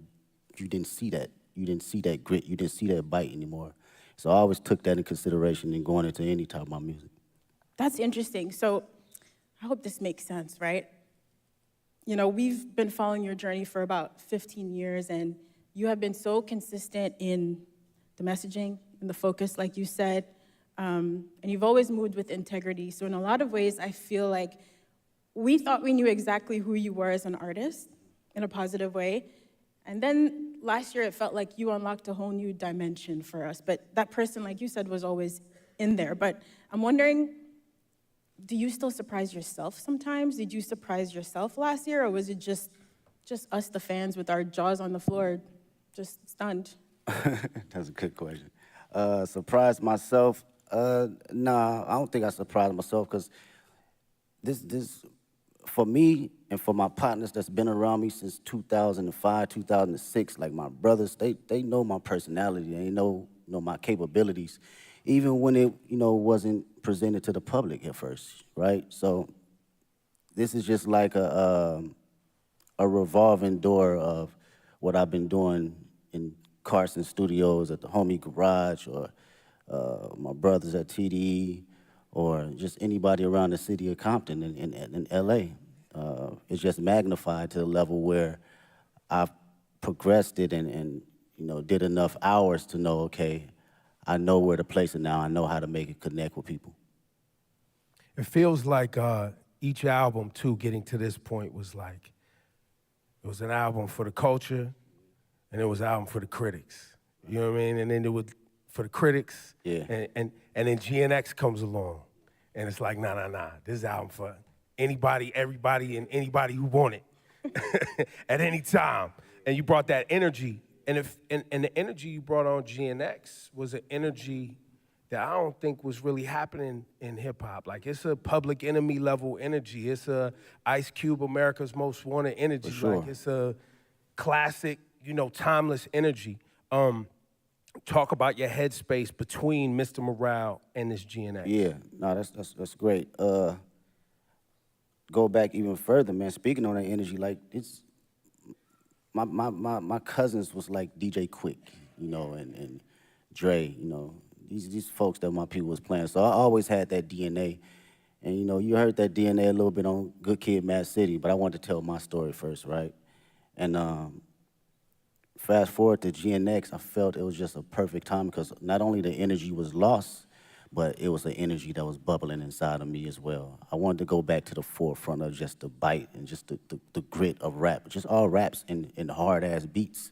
you didn't see that. You didn't see that grit. You didn't see that bite anymore. So I always took that in consideration in going into any type of my music. That's interesting. So I hope this makes sense, right? We've been following your journey for about 15 years, and you have been so consistent in the messaging and the focus, like you said, and you've always moved with integrity. So in a lot of ways, I feel like we thought we knew exactly who you were as an artist in a positive way. And then last year, it felt like you unlocked a whole new dimension for us. But that person, like you said, was always in there. But I'm wondering, do you still surprise yourself sometimes? Did you surprise yourself last year, or was it just us, the fans, with our jaws on the floor, just stunned? That's a good question. Surprised myself? Nah, I don't think I surprised myself because this, for me and for my partners that's been around me since 2005, 2006, like my brothers, they know my personality. They know my capabilities, even when it wasn't presented to the public at first, right? So this is just like a revolving door of what I've been doing in Carson Studios, at the Homie Garage, or my brothers at TDE, or just anybody around the city of Compton in LA. It's just magnified to the level where I've progressed it and did enough hours to know, okay, I know where to place it now. I know how to make it connect with people. It feels like each album, too, getting to this point was like, it was an album for the culture, and it was an album for the critics. You know what I mean? And then it was for the critics, yeah. And then GNX comes along, and it's like, nah. This album for anybody, everybody, and anybody who want it at any time. And you brought that energy. And the energy you brought on GNX was an energy that I don't think was really happening in hip hop. Like, it's a Public Enemy level energy. It's a Ice Cube, America's Most Wanted energy. For sure. Like, it's a classic, timeless energy. talk about your headspace between Mr. Morale and this GNX. Yeah, no, that's great. Go back even further, man. Speaking on that energy, like it's my cousins was like DJ Quick, you know, and Dre, you know, these folks that my people was playing. So I always had that DNA. And you know, you heard that DNA a little bit on Good Kid, Mad City, but I wanted to tell my story first, right? And fast forward to GNX, I felt it was just a perfect time because not only the energy was lost, but it was the energy that was bubbling inside of me as well. I wanted to go back to the forefront of just the bite and just the grit of rap, just all raps and hard-ass beats.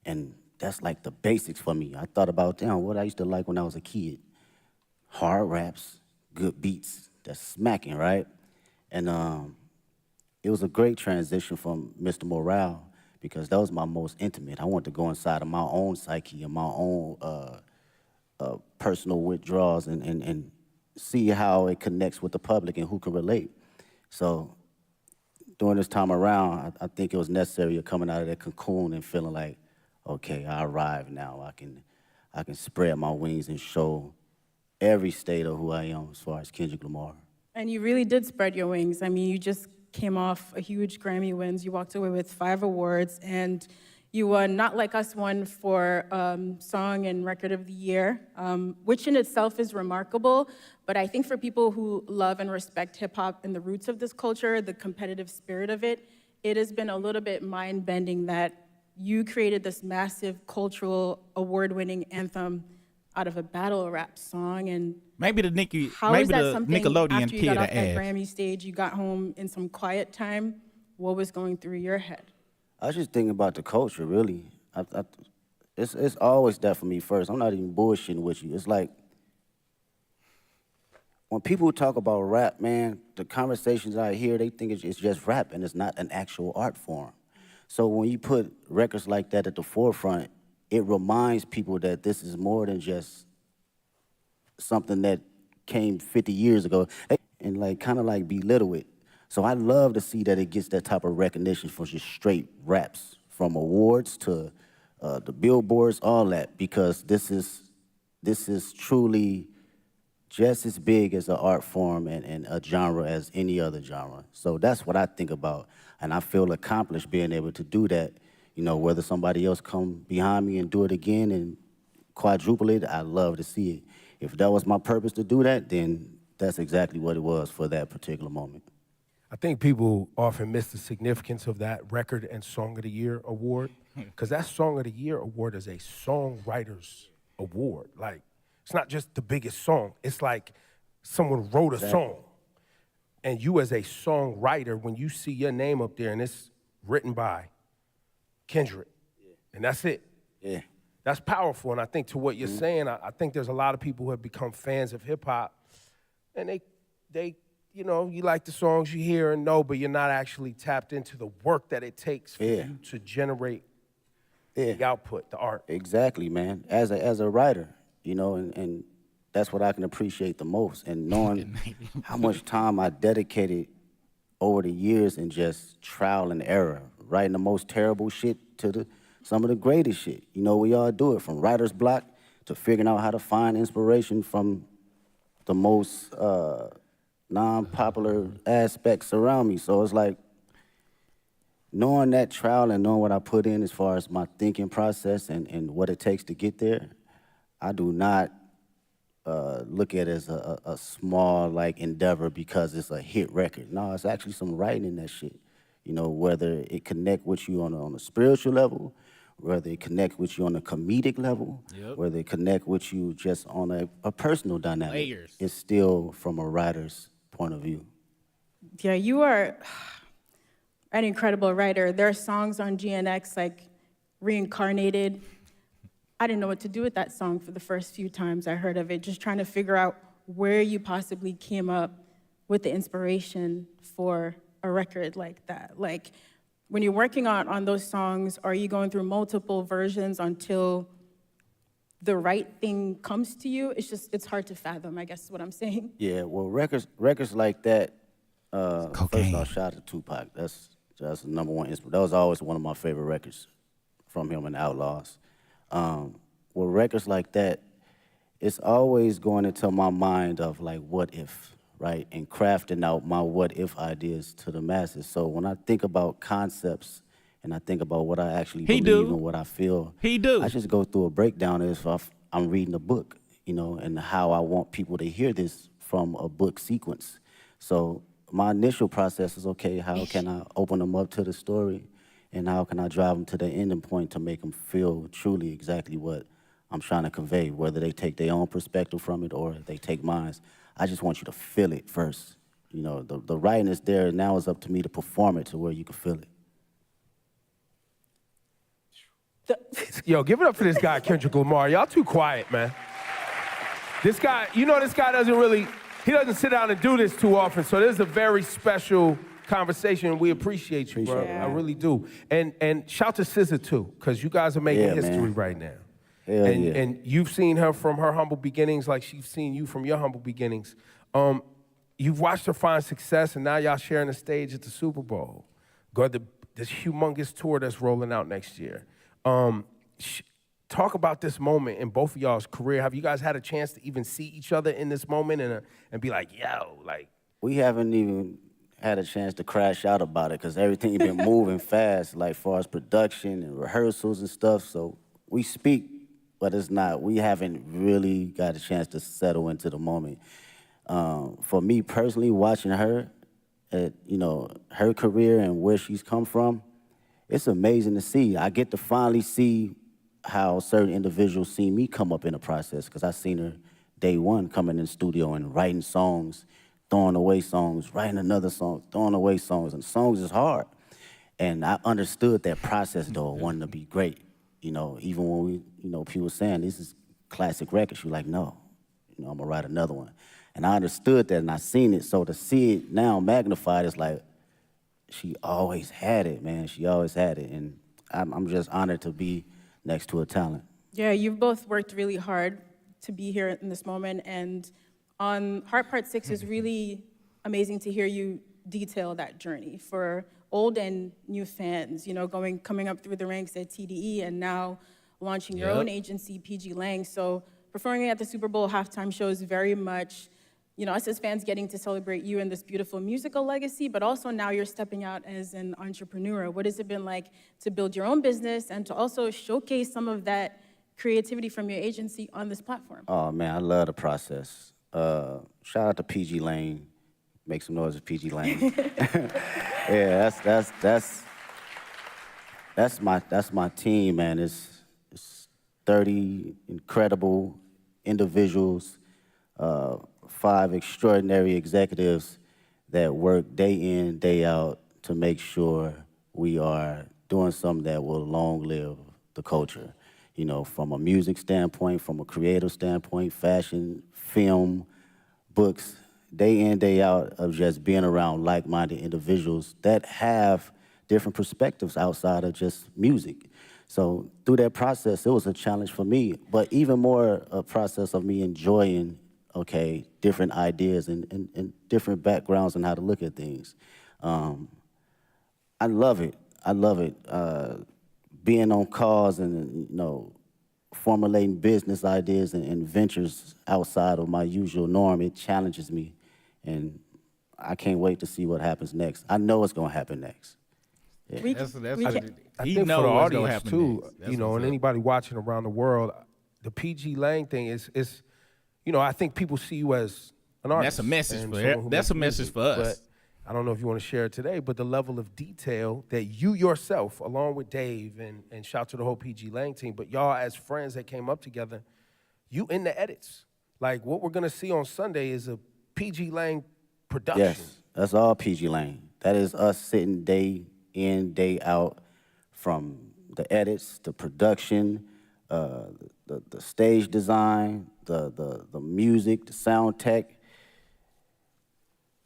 And that's like the basics for me. I thought about, damn, what I used to like when I was a kid. Hard raps, good beats, that's smacking, right? And it was a great transition from Mr. Morale because that was my most intimate. I wanted to go inside of my own psyche and my own personal withdrawals and see how it connects with the public and who can relate. So during this time around, I think it was necessary of coming out of that cocoon and feeling like, okay, I arrived now. I can spread my wings and show every state of who I am as far as Kendrick Lamar. And you really did spread your wings. I mean, you just came off a huge Grammy wins. You walked away with 5 awards, and you won Not Like Us won for Song and Record of the Year, which in itself is remarkable. But I think for people who love and respect hip hop and the roots of this culture, the competitive spirit of it, it has been a little bit mind-bending that you created this massive cultural award-winning anthem out of a battle rap song. And maybe the something Nickelodeon after you kid got off that ass. Grammy stage, you got home in some quiet time, what was going through your head? I was just thinking about the culture, really. It's always that for me first. I'm not even bullshitting with you. It's like, when people talk about rap, man, the conversations I hear, they think it's just rap and it's not an actual art form. So when you put records like that at the forefront, it reminds people that this is more than just something that came 50 years ago and like kind of like belittle it. So I love to see that it gets that type of recognition for just straight raps, from awards to the billboards, all that, because this is truly just as big as an art form and a genre as any other genre. So that's what I think about, and I feel accomplished being able to do that. You know, whether somebody else come behind me and do it again and quadruple it, I love to see it. If that was my purpose to do that, then that's exactly what it was for that particular moment. I think people often miss the significance of that Record and Song of the Year award, because that Song of the Year award is a songwriter's award. Like, it's not just the biggest song. It's like someone wrote a song. And you as a songwriter, when you see your name up there and it's written by Kendrick, and that's it. Yeah. That's powerful, and I think to what you're saying, I think there's a lot of people who have become fans of hip-hop, and they you know, you like the songs you hear and know, but you're not actually tapped into the work that it takes for you to generate the output, the art. Exactly, man. As a writer, you know, and that's what I can appreciate the most, and knowing how much time I dedicated over the years in just trial and error, writing the most terrible shit to some of the greatest shit. You know, we all do it, from writer's block to figuring out how to find inspiration from the most non-popular aspects around me. So it's like, knowing that trial and knowing what I put in as far as my thinking process and what it takes to get there, I do not look at it as a small like endeavor because it's a hit record. No, it's actually some writing in that shit. You know, whether it connect with you on a spiritual level, whether it connect with you on a comedic level, whether it connect with you just on a personal dynamic. Layers. It's still from a writer's point of view. Yeah, you are an incredible writer. There are songs on GNX like Reincarnated. I didn't know what to do with that song for the first few times I heard of it, just trying to figure out where you possibly came up with the inspiration for a record like that. Like, when you're working on those songs, are you going through multiple versions until the right thing comes to you? It's hard to fathom, I guess is what I'm saying. Yeah, well, records like that, first off, shout out to Tupac. That's the number one inspiration. That was always one of my favorite records from him and Outlaws. with records like that, it's always going into my mind of like, what if, right? And crafting out my what if ideas to the masses. So when I think about concepts and I think about what I actually believe and what I feel, I just go through a breakdown as if I'm reading a book, you know, and how I want people to hear this from a book sequence. So my initial process is, okay, how can I open them up to the story, and how can I drive them to the ending point to make them feel truly exactly what I'm trying to convey, whether they take their own perspective from it or they take mine. I just want you to feel it first. You know, the writing is there, now it's up to me to perform it to where you can feel it. Yo, give it up for this guy, Kendrick Lamar. Y'all too quiet, man. This guy, you know this guy he doesn't sit down and do this too often, so this is a very special conversation, and we appreciate you, bro. I really do. And shout to SZA too, because you guys are making history right now. Hell yeah. And you've seen her from her humble beginnings like she's seen you from your humble beginnings. You've watched her find success, and now y'all sharing the stage at the Super Bowl. This humongous tour that's rolling out next year. Talk about this moment in both of y'all's career. Have you guys had a chance to even see each other in this moment and be like, yo, like? We haven't even had a chance to crash out about it because everything been moving fast, like far as production and rehearsals and stuff. So we speak, but we haven't really got a chance to settle into the moment. For me personally, watching her, you know, her career and where she's come from, it's amazing to see. I get to finally see how certain individuals see me come up in the process, because I seen her day one coming in the studio and writing songs, throwing away songs, writing another song, throwing away songs, and songs is hard. And I understood that process though, wanting to be great. You know, even when we, you know, people saying this is classic records, you're like, no, you know, I'm gonna write another one. And I understood that and I seen it, so to see it now magnified is like, she always had it, man, she always had it. And I'm just honored to be next to a talent. Yeah, you've both worked really hard to be here in this moment, and on Heart Part 6 is really amazing to hear you detail that journey for old and new fans, you know, coming up through the ranks at TDE and now launching your own agency, PG Lang. So performing at the Super Bowl halftime show is very much, you know, us as fans getting to celebrate you and this beautiful musical legacy, but also now you're stepping out as an entrepreneur. What has it been like to build your own business and to also showcase some of that creativity from your agency on this platform? Oh man, I love the process. Shout out to PG Lang. Make some noise with PG Lang. Yeah, that's my team, man. It's 30 incredible individuals, 5 extraordinary executives that work day in, day out to make sure we are doing something that will long live the culture. You know, from a music standpoint, from a creative standpoint, fashion, film, books, day in, day out of just being around like-minded individuals that have different perspectives outside of just music. So through that process, it was a challenge for me, but even more a process of me enjoying, okay, different ideas and different backgrounds on how to look at things. I love it. I love it. Being on calls and, you know, formulating business ideas and ventures outside of my usual norm, it challenges me. And I can't wait to see what happens next. I know it's gonna happen next. Yeah. I think for the audience too, you know, and anybody watching around the world, the PG Lang thing is, you know, I think people see you as an artist. That's a message for us. But I don't know if you want to share it today, but the level of detail that you yourself, along with Dave and shout to the whole PG Lang team, but y'all as friends that came up together, you in the edits. Like what we're gonna see on Sunday is a PG Lang production. Yes, that's all PG Lang. That is us sitting day in, day out, from the edits, the production, the stage design, the music, the sound tech.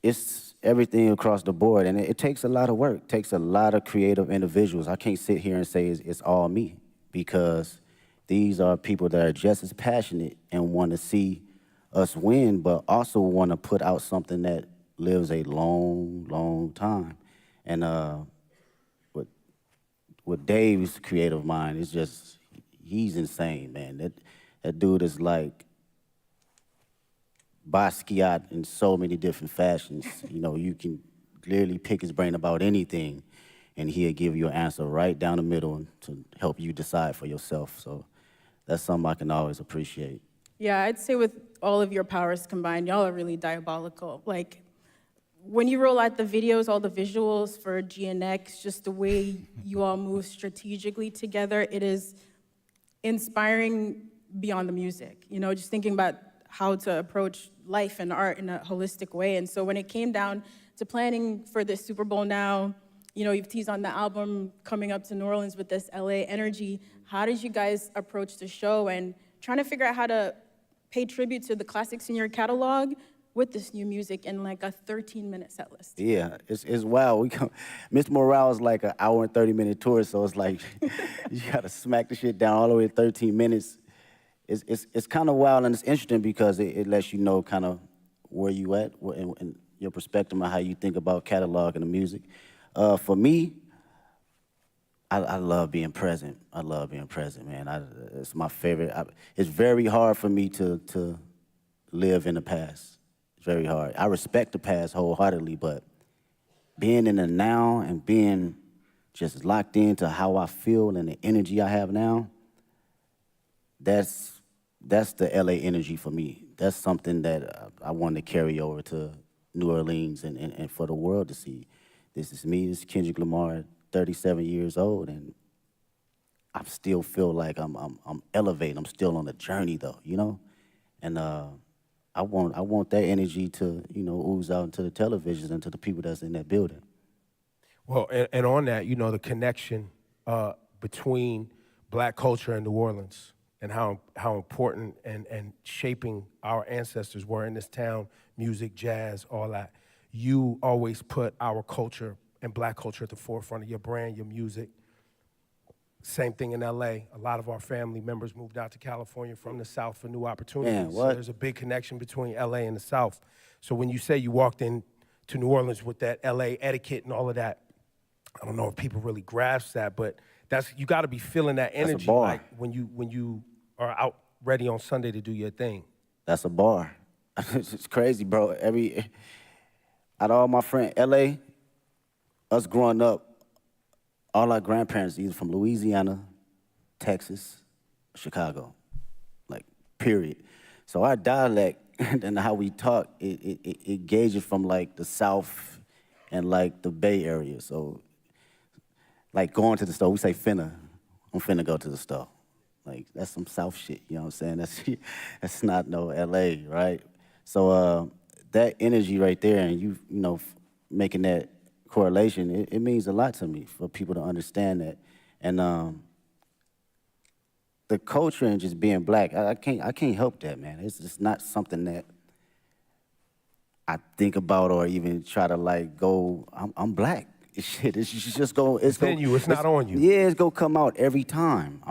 It's everything across the board, and it takes a lot of work. It takes a lot of creative individuals. I can't sit here and say it's all me, because these are people that are just as passionate and want to see us win, but also want to put out something that lives a long, long time. And with Dave's creative mind, it's just, he's insane, man. That dude is like Basquiat in so many different fashions. You know, you can literally pick his brain about anything, and he'll give you an answer right down the middle to help you decide for yourself. So that's something I can always appreciate. Yeah, I'd say with all of your powers combined, y'all are really diabolical. Like, when you roll out the videos, all the visuals for GNX, just the way you all move strategically together, it is inspiring beyond the music. You know, just thinking about how to approach life and art in a holistic way. And so when it came down to planning for this Super Bowl now, you know, you've teased on the album coming up to New Orleans with this LA energy. How did you guys approach the show and trying to figure out how to pay tribute to the classics in your catalog with this new music in like a 13-minute set list? Yeah, it's wild. Mr. Morale is like an hour and 30-minute tour, so it's like you gotta smack the shit down all the way to 13 minutes. It's kind of wild, and it's interesting because it lets you know kind of where you at and your perspective on how you think about catalog and the music. For me, I love being present. I love being present, man. It's my favorite. It's very hard for me to live in the past. It's very hard. I respect the past wholeheartedly, but being in the now and being just locked into how I feel and the energy I have now, that's the LA energy for me. That's something that I want to carry over to New Orleans and for the world to see. This is me, this is Kendrick Lamar, 37 years old, and I still feel like I'm elevating. I'm still on a journey though, you know? And I want that energy to, you know, ooze out into the televisions and to the people that's in that building. Well, and on that, you know, the connection between black culture and New Orleans and how important and shaping our ancestors were in this town, music, jazz, all that. You always put our culture and black culture at the forefront of your brand, your music. Same thing in LA. A lot of our family members moved out to California from the South for new opportunities. Man, So what? there's a big connection between LA and the South. So when you say you walked in to New Orleans with that LA etiquette and all of that, I don't know if people really grasp that, but you got to be feeling that energy. That's a bar. Like when you are out ready on Sunday to do your thing. That's a bar. It's crazy, bro. Out of all my friends, LA, us growing up, all our grandparents either from Louisiana, Texas, Chicago, like, period. So our dialect and how we talk, it gauges from like the South and like the Bay Area. So like going to the store, we say finna. I'm finna go to the store. Like, that's some South shit, you know what I'm saying? That's not no LA, right? So that energy right there and you know, making that correlation, it means a lot to me for people to understand that. And the culture and just being black, I can't help that, man. It's just not something that I think about or even try to like go, I'm black. Shit, it's just go. It's in you, it's not on you. Yeah, it's gonna come out every time.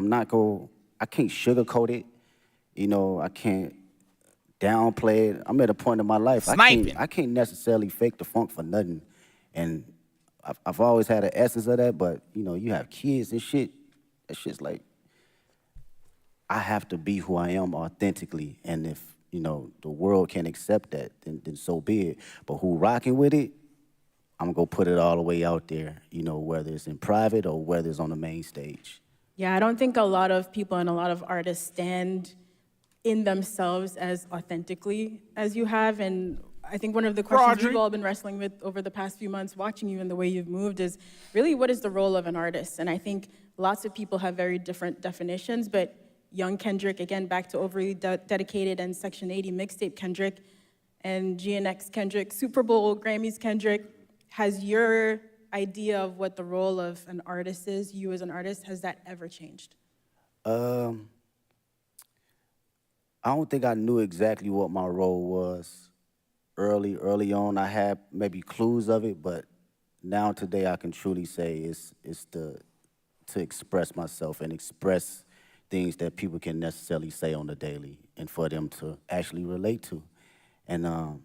I can't sugarcoat it. You know, I can't downplay it. I'm at a point in my life, I can't necessarily fake the funk for nothing. And I've always had an essence of that, but you know, you have kids and shit. That shit's like, I have to be who I am authentically. And if, you know, the world can't accept that, then so be it. But who rocking with it, I'm gonna put it all the way out there, you know, whether it's in private or whether it's on the main stage. Yeah, I don't think a lot of people and a lot of artists stand in themselves as authentically as you have. And I think one of the questions we've all been wrestling with over the past few months, watching you and the way you've moved, is really what is the role of an artist? And I think lots of people have very different definitions, but young Kendrick, again, back to overly dedicated and Section 80 mixtape Kendrick, and GNX Kendrick, Super Bowl, Grammys Kendrick, has your idea of what the role of an artist is, you as an artist, has that ever changed? I don't think I knew exactly what my role was early on. I had maybe clues of it, but now today I can truly say it's to express myself and express things that people can necessarily say on the daily and for them to actually relate to. And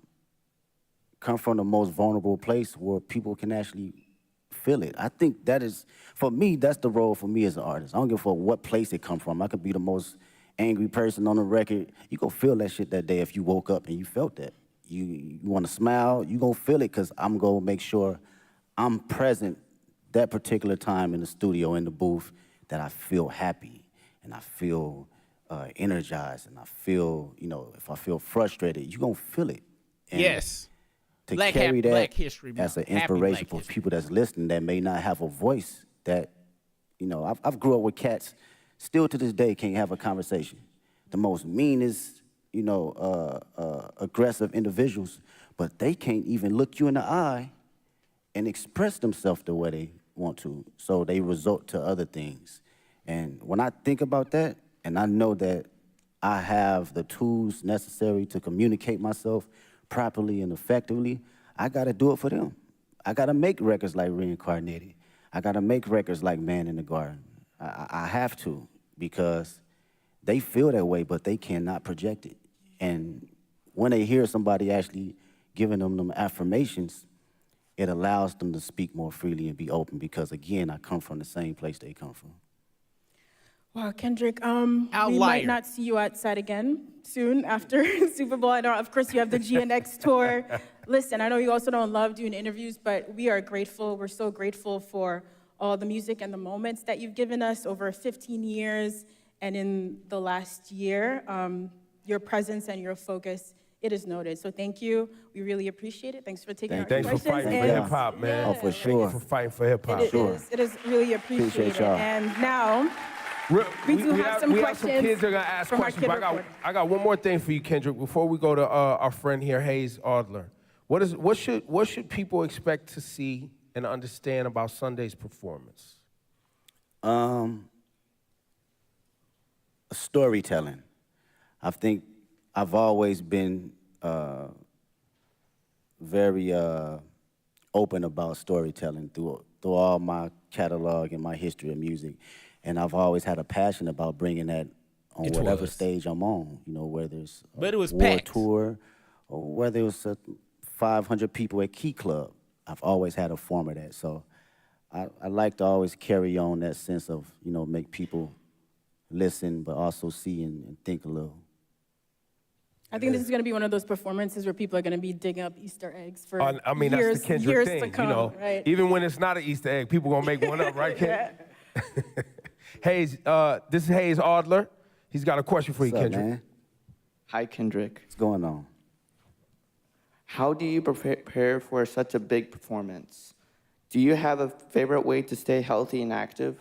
come from the most vulnerable place where people can actually feel it. I think that is, for me, that's the role for me as an artist. I don't give a fuck what place it come from. I could be the most angry person on the record. You gonna feel that shit that day if you woke up and you felt that. You wanna smile, you gonna feel it, because I'm gonna make sure I'm present that particular time in the studio, in the booth, that I feel happy and I feel energized and I feel, if I feel frustrated, you gonna feel it. And Yes. to carry that Black History Month. as an Happy inspiration Black for History. people that's listening that may not have a voice, that, I've grew up with cats, still to this day can't have a conversation. The most meanest, aggressive individuals, but they can't even look you in the eye and express themselves the way they want to. So they resort to other things. And when I think about that, and I know that I have the tools necessary to communicate myself properly and effectively, I gotta do it for them. I gotta make records like Reincarnated. I gotta make records like Man in the Garden. I have to, because they feel that way, but they cannot project it. And when they hear somebody actually giving them affirmations, it allows them to speak more freely and be open, because again, I come from the same place they come from. Wow, Kendrick, we Outlier. might not see you outside again soon after Super Bowl. I know, of course, you have the GNX tour. Listen, I know you also don't love doing interviews, but we are grateful. We're so grateful for all the music and the moments that you've given us over 15 years. And in the last year, your presence and your focus, it is noted. So thank you. We really appreciate it. Thanks for taking our Thanks for questions. fighting for And hip-hop, man. Oh, for sure. Thank you for fighting for hip-hop. it is really appreciated. Appreciate y'all. And now, we do have some we questions have some kids that are gonna ask from our questions. kid But reporter. I got one more thing for you, Kendrick. Before we go to our friend here, Hayes Adler. What should people expect to see and understand about Sunday's performance? Storytelling. I think I've always been very open about storytelling through all my catalog and my history of music. And I've always had a passion about bringing that on It whatever was. stage I'm on, whether it's But it was a war packed. tour or whether it was 500 people at Key Club. I've always had a form of that. So I like to always carry on that sense of, make people listen, but also see and think a little. I think this is going to be one of those performances where people are going to be digging up Easter eggs for I mean, years, that's the Kendrick years thing, to come, right? Even when it's not an Easter egg, people gonna make one up, right, Ken? Hayes, this is Hayes Adler. He's got a question for you, What's up, Kendrick. man? Hi, Kendrick. What's going on? How do you prepare for such a big performance? Do you have a favorite way to stay healthy and active?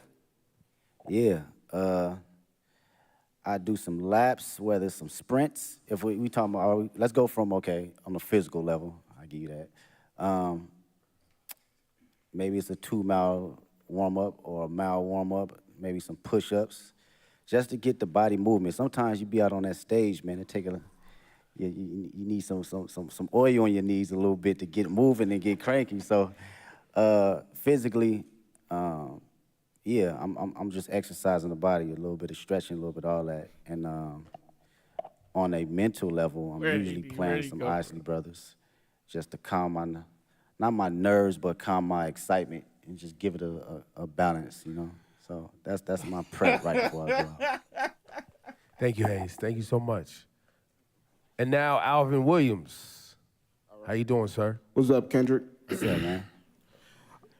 Yeah, I do some laps, whether it's some sprints. If we talking about, let's go from, okay, on the physical level, I'll give you that. Maybe it's a 2-mile warm-up or a mile warm-up, maybe some push-ups, just to get the body movement. Sometimes you be out on that stage, man, you need some oil on your knees a little bit to get moving and get cranky. So physically, yeah, I'm just exercising the body, a little bit of stretching, a little bit of all that. And on a mental level, I'm usually playing some Isley Brothers just to calm not my nerves, but calm my excitement and just give it a balance, So that's my prep right before I go out. Thank you, Hayes. Thank you so much. And now Alvin Williams. How you doing, sir? What's up, Kendrick? What's up, man?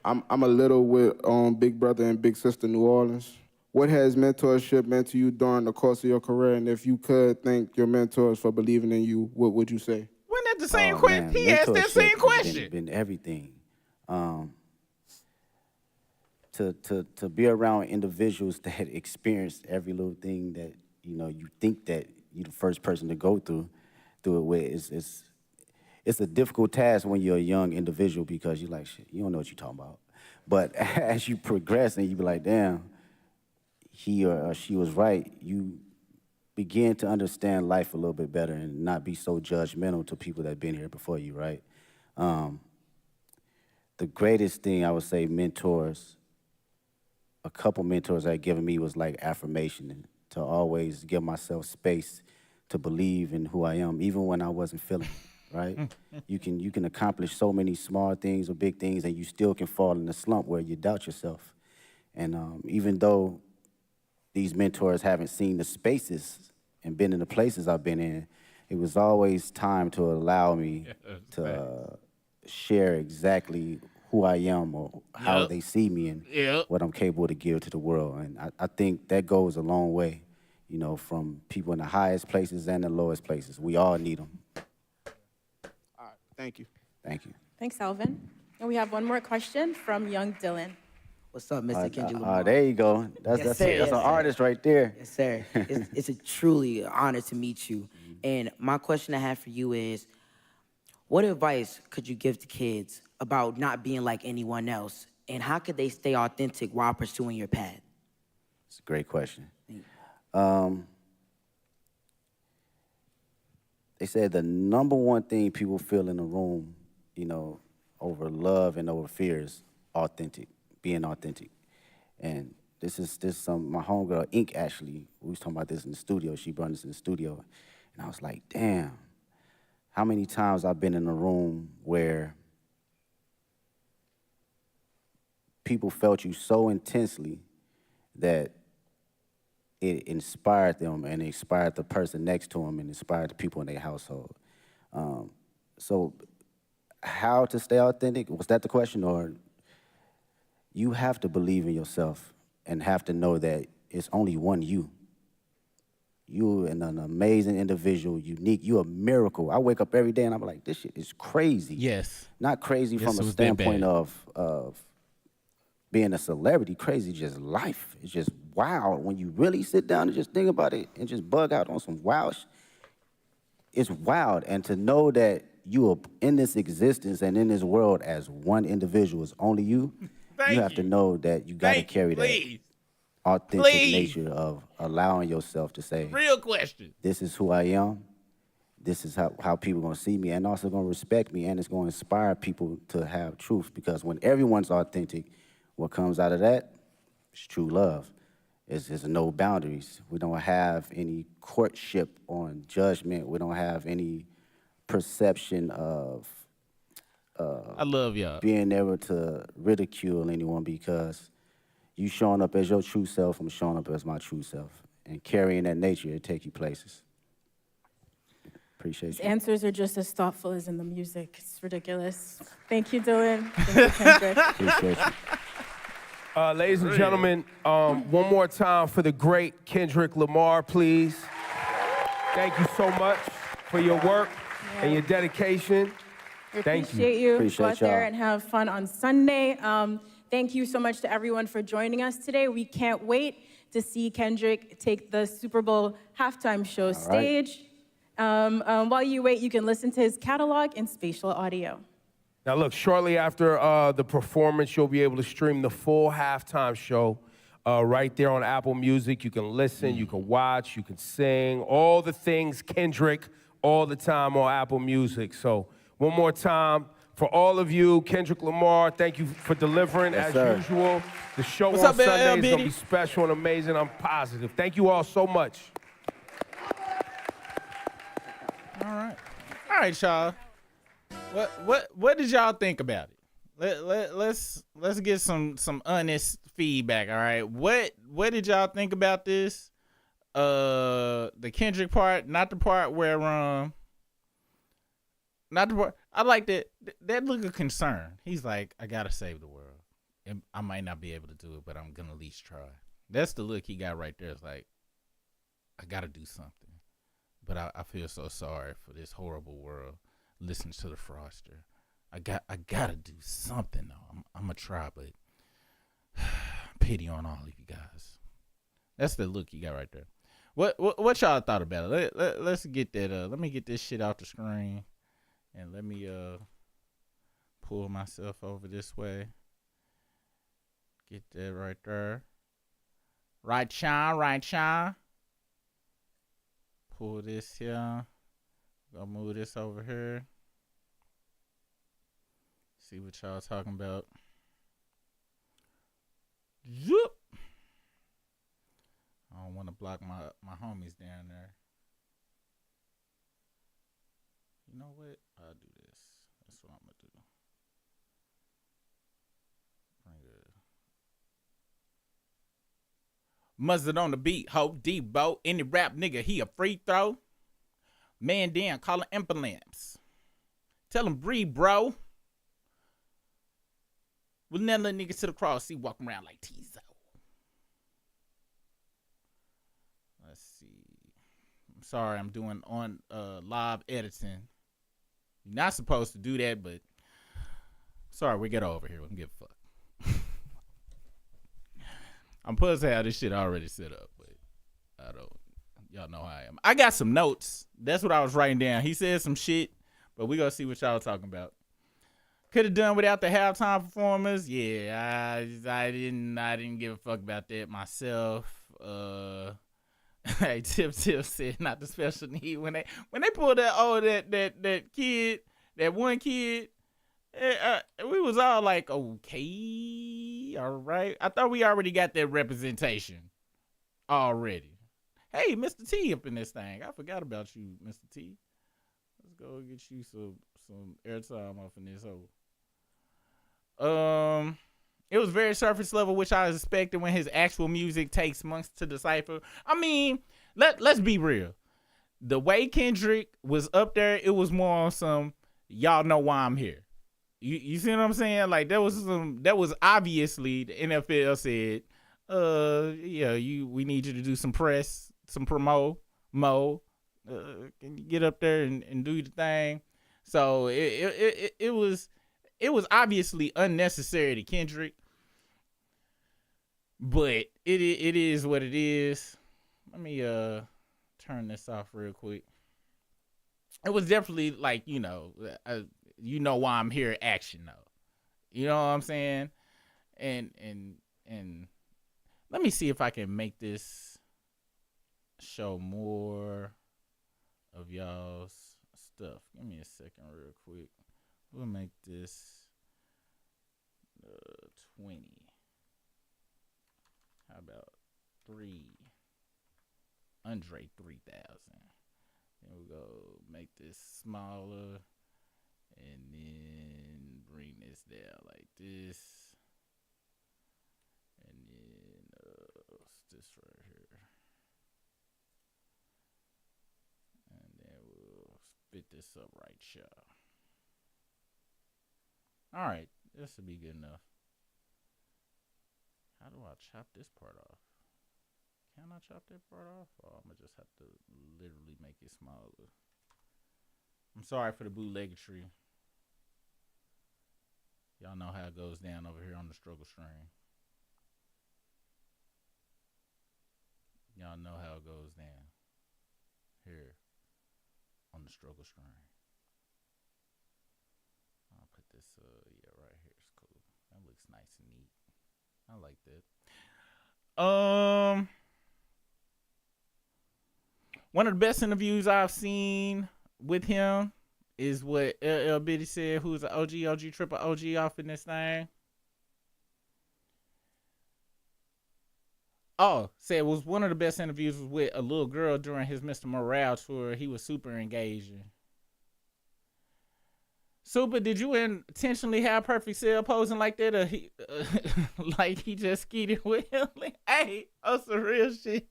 I'm a little with Big Brother and Big Sister New Orleans. What has mentorship meant to you during the course of your career? And if you could thank your mentors for believing in you, what would you say? Wasn't that the same Oh, question? man, He asked that mentorship same has question. Been everything. To be around individuals that experienced every little thing that you think that you're the first person to go through it with, it's a difficult task when you're a young individual, because you're like, shit, you don't know what you're talking about. But as you progress and you be like, damn, he or she was right, you begin to understand life a little bit better and not be so judgmental to people that have been here before you, right? The greatest thing I would say mentors, a couple mentors that given me was like affirmation, and to always give myself space to believe in who I am, even when I wasn't feeling it. right? You can accomplish so many small things or big things, and you still can fall in a slump where you doubt yourself. And even though these mentors haven't seen the spaces and been in the places I've been in, it was always time to allow me to share exactly who I am or how they see me and what I'm capable to give to the world. And I think that goes a long way, you know, from people in the highest places and the lowest places. We all need them. All right, thank you. Thank you. Thanks, Alvin. And we have one more question from young Dylan. What's up, Mr. Kendrick Lamar? There you go. That's Yes, sir. an artist right there. Yes, sir. It's a truly honor to meet you. And my question I have for you is, what advice could you give to kids about not being like anyone else? And how could they stay authentic while pursuing your path? It's a great question. They said the number one thing people feel in the room, you know, over love and over fear is being authentic. And this is my homegirl, Ink, actually, we was talking about this in the studio. She brought this in the studio. And I was like, damn, how many times I've been in a room where people felt you so intensely that it inspired them and it inspired the person next to them and inspired the people in their household. So how to stay authentic? Was that the question? Or you have to believe in yourself and have to know that it's only one you. You're an amazing individual, unique. You're a miracle. I wake up every day and I'm like, this shit is crazy. Yes. Not crazy from a standpoint of being a celebrity. Crazy, just life. It's just wild. When you really sit down and just think about it and just bug out on some wild shit, it's wild. And to know that you are in this existence and in this world as one individual, is only you, you have to know that you got to carry that authentic nature of allowing yourself to say, real question, this is who I am, this is how people going to see me, and also going to respect me, and it's going to inspire people to have truth, because when everyone's authentic, what comes out of that is true love. There's no boundaries. We don't have any courtship on judgment. We don't have any perception of I love y'all. Being able to ridicule anyone, because you showing up as your true self, I'm showing up as my true self. And carrying that nature, it take you places. Appreciate His you. answers are just as thoughtful as in the music. It's ridiculous. Thank you, Dylan. Thank you, Kendrick. Appreciate you. Ladies and gentlemen, one more time for the great Kendrick Lamar, please. Thank you so much for your work and your dedication. We Thank appreciate you. Appreciate Go out there y'all. and have fun on Sunday. Thank you so much to everyone for joining us today. We can't wait to see Kendrick take the Super Bowl halftime show stage. While you wait, you can listen to his catalog in spatial audio. Now look, shortly after the performance, you'll be able to stream the full halftime show right there on Apple Music. You can listen, you can watch, you can sing, all the things Kendrick all the time on Apple Music. So one more time, for all of you, Kendrick Lamar, thank you for delivering as usual. The show What's on up, Sunday is Biddy? gonna be special and amazing, I'm positive. Thank you all so much. All right, y'all. What did y'all think about it? Let's get some honest feedback. All right, what did y'all think about this? The Kendrick part, not the part where not the part. I like that look of concern. He's like, I gotta save the world, and I might not be able to do it, but I'm gonna at least try. That's the look he got right there. It's like, I gotta do something, but I feel so sorry for this horrible world. Listen to the Froster. I gotta do something though. I'm gonna try, but pity on all of you guys. That's the look you got right there. What y'all thought about it? Let's get that. Let me get this shit off the screen, and let me pull myself over this way. Get that right there. Right, Sean. Pull this here. Gonna move this over here. See what y'all talking about. Zoop. I don't want to block my homies down there. You know what? what? I'll do this. That's what I'm gonna do. Mustard on the beat, Hope Debo. Any rap nigga, he a free throw. Man down, calling ambulance. Tell him breathe, bro. We'll never let niggas to the cross. See, walking around like Tizo. Let's see. I'm sorry, I'm doing on live editing. You're not supposed to do that, but sorry, we get over here. We can give a fuck. I'm supposed to have this shit already set up, but I don't. Y'all know how I am. I got some notes. That's what I was writing down. He said some shit, but we gonna see what y'all talking about. Could have done without the halftime performers. Yeah, I didn't give a fuck about that myself. Hey, Tip said not the special need when they pulled that kid, that one kid. We was all like, okay, all right. I thought we already got that representation already. Hey, Mr. T up in this thing. I forgot about you, Mr. T. Let's go get you some airtime off in this hole. It was very surface level, which I was expecting when his actual music takes months to decipher. I mean, let's be real. The way Kendrick was up there, it was more on some, y'all know why I'm here. You see what I'm saying? Like that was obviously the NFL said, yeah, we need you to do some press, some promo, can you get up there and do the thing? So it was obviously unnecessary to Kendrick, but it is what it is. Let me turn this off real quick. It was definitely like, you know why I'm here action though. You know what I'm saying? And let me see if I can make this show more of y'all's stuff. Give me a second real quick. We'll make this 20. How about 3? Andre 3000. Then we'll go make this smaller. And then bring this down like this. And then what's this right here? And then we'll spit this up right here. All right, this will be good enough. How do I chop this part off? Can I chop that part off? Or I'm going to just have to literally make it smaller. I'm sorry for the bootleggetry. Y'all know how it goes down over here on the struggle string. Y'all know how it goes down here on the struggle string. I'll put this, yeah, right here. It's cool. That looks nice and neat. I like that. One of the best interviews I've seen with him is what LL Biddy said, who's an OG, triple OG off in this thing. Oh, said it was one of the best interviews was with a little girl during his Mr. Morale tour. He was super engaging. Super, did you intentionally have Perfect Cell posing like that, or he, like he just skeeted with him? Hey, that's some real shit.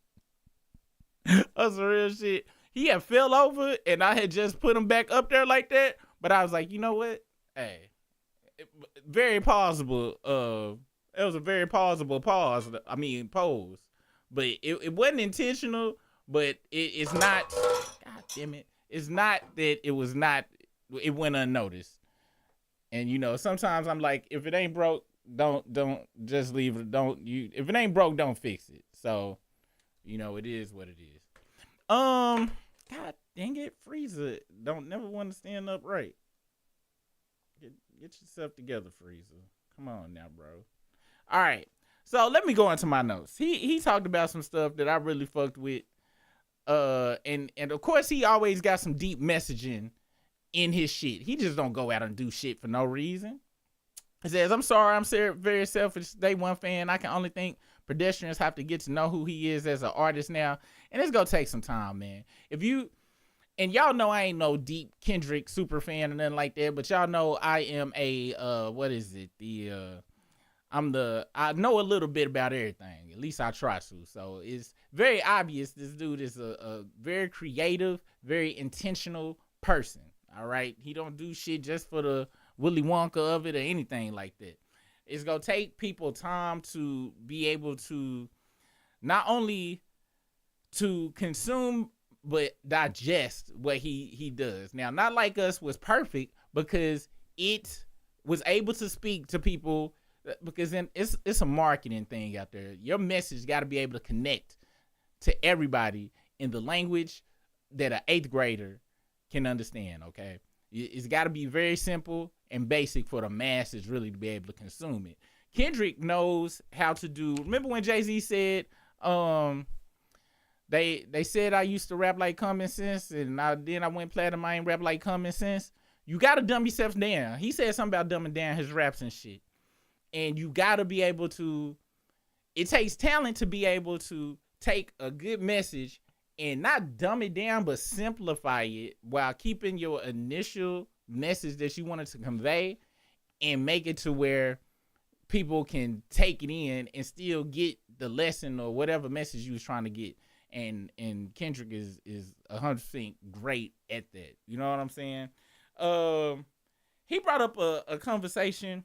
That's some real shit. He had fell over, and I had just put him back up there like that. But I was like, you know what? Hey, very plausible. It was a very plausible pose. But it wasn't intentional. But it's not. God damn it! It's not that it was not. It went unnoticed. And sometimes I'm like, if it ain't broke, don't just leave it. If it ain't broke, don't fix it. So, it is what it is. God dang it, Frieza. Don't never want to stand up right. Get yourself together, Frieza. Come on now, bro. All right. So let me go into my notes. He talked about some stuff that I really fucked with. And of course he always got some deep messaging in his shit. He just don't go out and do shit for no reason. He says, I'm sorry, I'm very selfish Day One fan. I can only think pedestrians have to get to know who he is as an artist now. And it's going to take some time, man. If you and y'all know I ain't no deep Kendrick super fan or nothing like that, but y'all know I am a what is it? I know a little bit about everything. At least I try to. So it's very obvious this dude is a very creative, very intentional person. All right. He don't do shit just for the Willy Wonka of it or anything like that. It's gonna take people time to be able to not only to consume but digest what he does. Now, Not Like Us was perfect because it was able to speak to people, because then it's a marketing thing out there. Your message got to be able to connect to everybody in the language that an 8th grader can understand, okay? It's got to be very simple and basic for the masses really to be able to consume it. Kendrick knows how to do. Remember when Jay-Z said, they said I used to rap like Common Sense, and then I went platinum, I ain't rap like Common Sense. You got to dumb yourself down. He said something about dumbing down his raps and shit. And you got to be able to, it takes talent to be able to take a good message and not dumb it down, but simplify it while keeping your initial message that you wanted to convey and make it to where people can take it in and still get the lesson or whatever message you was trying to get. And Kendrick is 100% great at that. You know what I'm saying? He brought up a conversation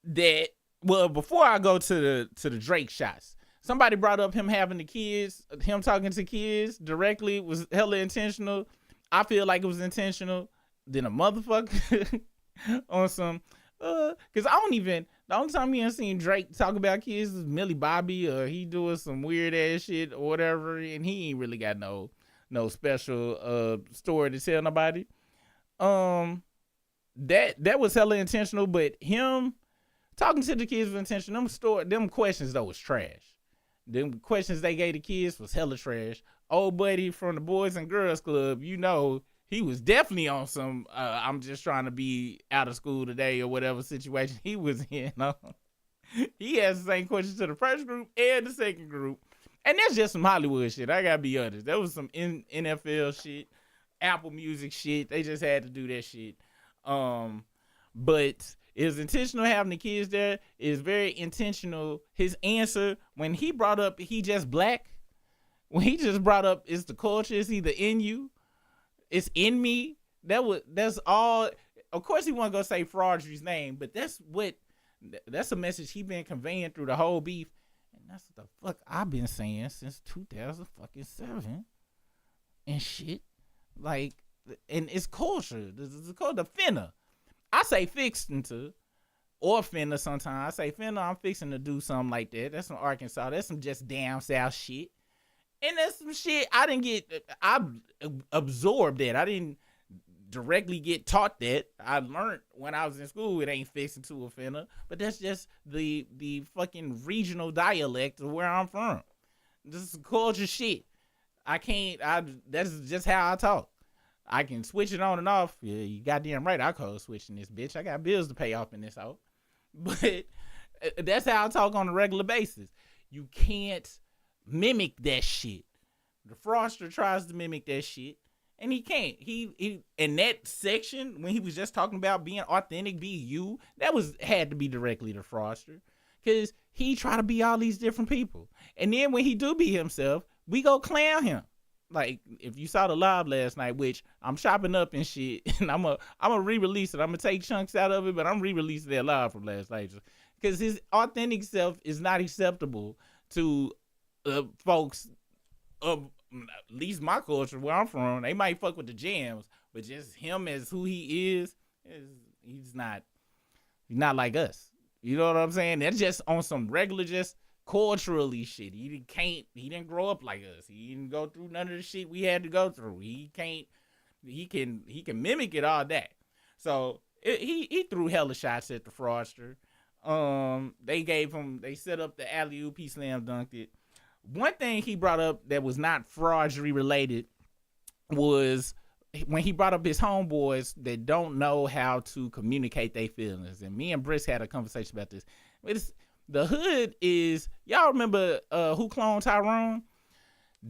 that, well, before I go to the Drake shots, somebody brought up him having the kids, him talking to kids directly was hella intentional. I feel like it was intentional. Then a motherfucker on some, cause the only time we ain't seen Drake talk about kids is Millie Bobby, or he doing some weird ass shit or whatever, and he ain't really got no special story to tell nobody. That was hella intentional, but him talking to the kids was intentional. Them questions though was trash. Them questions they gave the kids was hella trash. Old buddy from the Boys and Girls Club, you know, he was definitely on some I'm just trying to be out of school today or whatever situation he was in. He has the same questions to the first group and the second group. And that's just some Hollywood shit. I gotta be honest. That was some NFL shit, Apple Music shit. They just had to do that shit. But it was intentional having the kids there. It was very intentional. His answer, when he brought up he just black, when he just brought up it's the culture, it's either in you, it's in me. That's all. Of course he wasn't gonna say Fraudry's name, but that's a message he been conveying through the whole beef. And that's what the fuck I've been saying since 2007 and shit. Like, and it's culture. This is called the finna. I say fixing to, or finna sometimes. I say finna, I'm fixing to do something like that. That's some Arkansas. That's some just down south shit. And that's some shit I absorbed that. I didn't directly get taught that. I learned when I was in school it ain't fixing to a finna. But that's just the fucking regional dialect of where I'm from. This is culture shit. That's just how I talk. I can switch it on and off. Yeah, you goddamn right I code switching this bitch. I got bills to pay off in this hoe. But that's how I talk on a regular basis. You can't mimic that shit. The Froster tries to mimic that shit, and he can't. He in that section when he was just talking about being authentic, be you, had to be directly to Froster, because he try to be all these different people, and then when he do be himself, we go clown him. Like, if you saw the live last night, which I'm chopping up and shit, and I'm a re-release it. I'm gonna take chunks out of it, but I'm re-releasing that live from last night because his authentic self is not acceptable to folks of at least my culture where I'm from. They might fuck with the jams, but just him as who he is he's not like us. You know what I'm saying? That's just on some regular, just culturally shit. He didn't grow up like us. He didn't go through none of the shit we had to go through. He can mimic it all that. So he threw hella shots at the Fraudster. They set up the alley-oop, he slam dunked it. One thing he brought up that was not fraudery related was when he brought up his homeboys that don't know how to communicate their feelings. And me and Brisk had a conversation about this. The hood is, y'all remember Who Cloned Tyrone?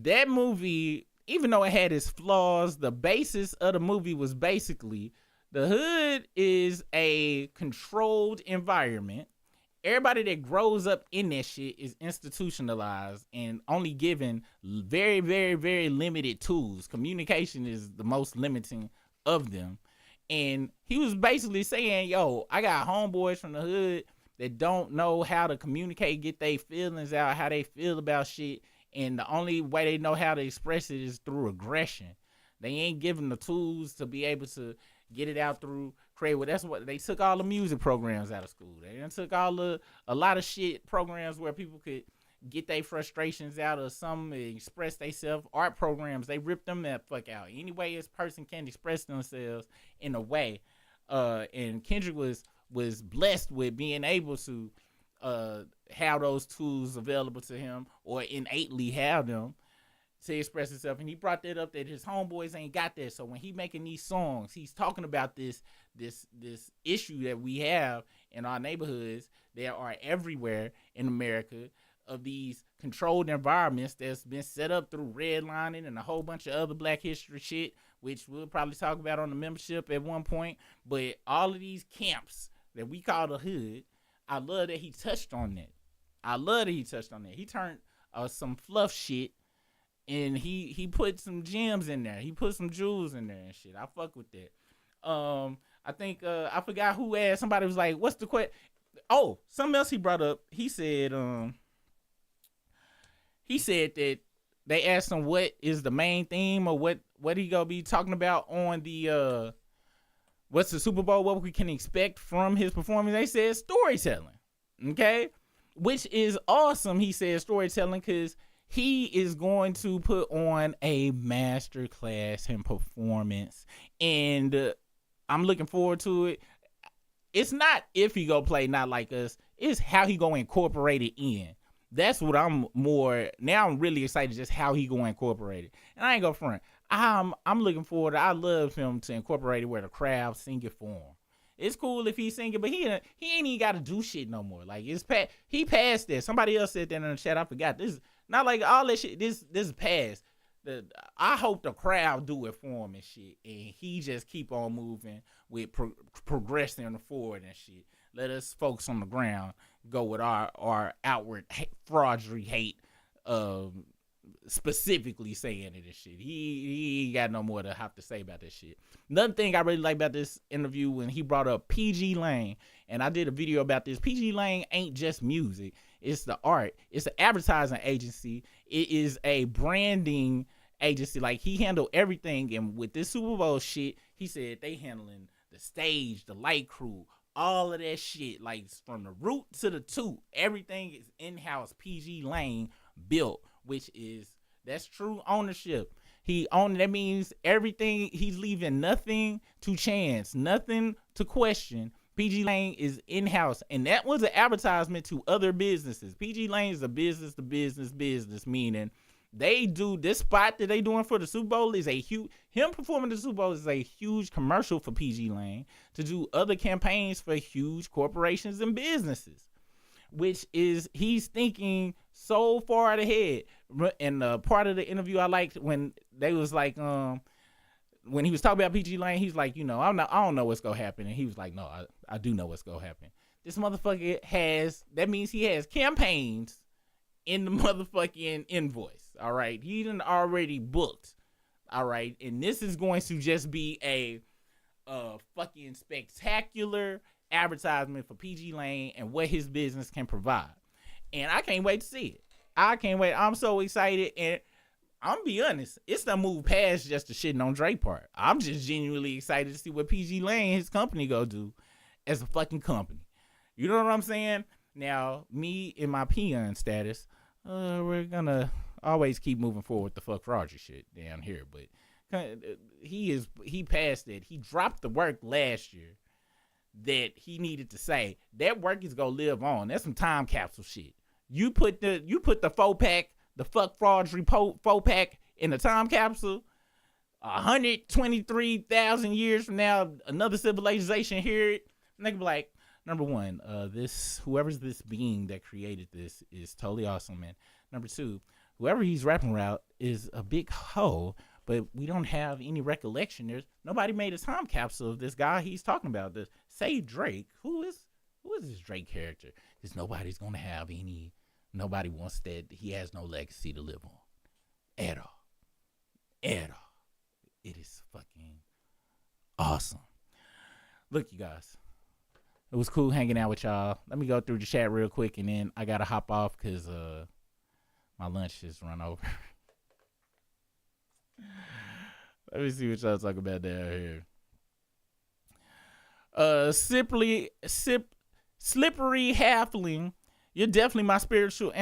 That movie even though it had its flaws, the basis of the movie was basically the hood is a controlled environment. Everybody that grows up in that shit is institutionalized and only given very, very, very limited tools. Communication is the most limiting of them. And he was basically saying, yo, I got homeboys from the hood that don't know how to communicate, get their feelings out, how they feel about shit. And the only way they know how to express it is through aggression. They ain't given the tools to be able to get it out through creative. That's what they took all the music programs out of school. They done took a lot of shit programs where people could get their frustrations out of something, express themselves. Art programs, they ripped them that fuck out. Any way this person can express themselves in a way. And Kendrick was blessed with being able to have those tools available to him, or innately have them to express himself. And he brought that up that his homeboys ain't got that. So when he making these songs, he's talking about this issue that we have in our neighborhoods that are everywhere in America, of these controlled environments that's been set up through redlining and a whole bunch of other Black history shit, which we'll probably talk about on the membership at one point. But all of these camps that we call the hood, I love that he touched on that. He turned some fluff shit, and he put some gems in there. He put some jewels in there and shit. I fuck with that. I think I forgot who asked. Somebody was like, "What's the question?" Oh, something else he brought up. He said that they asked him what is the main theme, or what he gonna be talking about on the what's the Super Bowl, what we can expect from his performance. They said storytelling, okay, which is awesome. He said storytelling because he is going to put on a master class in performance, and I'm looking forward to it. It's not if he go play Not Like Us, it's how he gonna incorporate it in. That's what I'm really excited, just how he gonna incorporate it. And I ain't gonna front. I'm looking forward to, I love him to incorporate it where the crowd sing it for him. It's cool if he's singing, but he ain't even got to do shit no more. Like, he passed that. Somebody else said that in the chat. I forgot. This is not like all that shit. This is past. I hope the crowd do it for him and shit, and he just keep on moving with progressing forward and shit. Let us folks on the ground go with our outward fraudery hate, specifically saying it and shit. He ain't got no more to have to say about this shit. Another thing I really like about this interview, when he brought up PG Lane, and I did a video about this. PG Lane ain't just music. It's the art. It's an advertising agency. It is a branding agency. Like, he handled everything. And with this Super Bowl shit, he said they handling the stage, the light crew, all of that shit. Like, from the root to the toot, everything is in-house PG Lane built, that's true ownership. He owned, that means everything, he's leaving nothing to chance, nothing to question. PG Lane is in-house, and that was an advertisement to other businesses. PG Lane is a business to business, meaning they do this spot that they doing for the Super Bowl is him performing the Super Bowl is a huge commercial for PG Lane to do other campaigns for huge corporations and businesses, which is, he's thinking so far ahead. And part of the interview I liked when they was like, when he was talking about PG Lane, he's like, I don't know what's gonna happen, and he was like, no, I do know what's gonna happen. This motherfucker that means he has campaigns in the motherfucking invoice. All right, he done already booked. All right, and this is going to just be a fucking spectacular advertisement for PG Lane and what his business can provide. And I can't wait to see it. I can't wait. I'm so excited. And I'm gonna be honest, it's done moved past just the shitting on Drake part. I'm just genuinely excited to see what PG Lane, his company, go do as a fucking company. You know what I'm saying? Now, me in my peon status, we're gonna always keep moving forward with the fuck fraudry shit down here. But he passed it. He dropped the work last year that he needed to say. That work is gonna live on. That's some time capsule shit. You put the 4-pack, the fuck fraudry 4-pack in the time capsule. 123,000 years from now, another civilization hear it, and they can be like, number one, whoever's this being that created this is totally awesome, man. Number two, whoever he's rapping around is a big hoe, but we don't have any recollection. Nobody made a time capsule of this guy he's talking about. Say Drake. Who is this Drake character? Because nobody's gonna have any. Nobody wants that. He has no legacy to live on at all. At all. It is fucking awesome. Look, you guys. It was cool hanging out with y'all. Let me go through the chat real quick, and then I gotta hop off because my lunch just run over. Let me see what y'all talking about down here. Slippery halfling. You're definitely my spiritual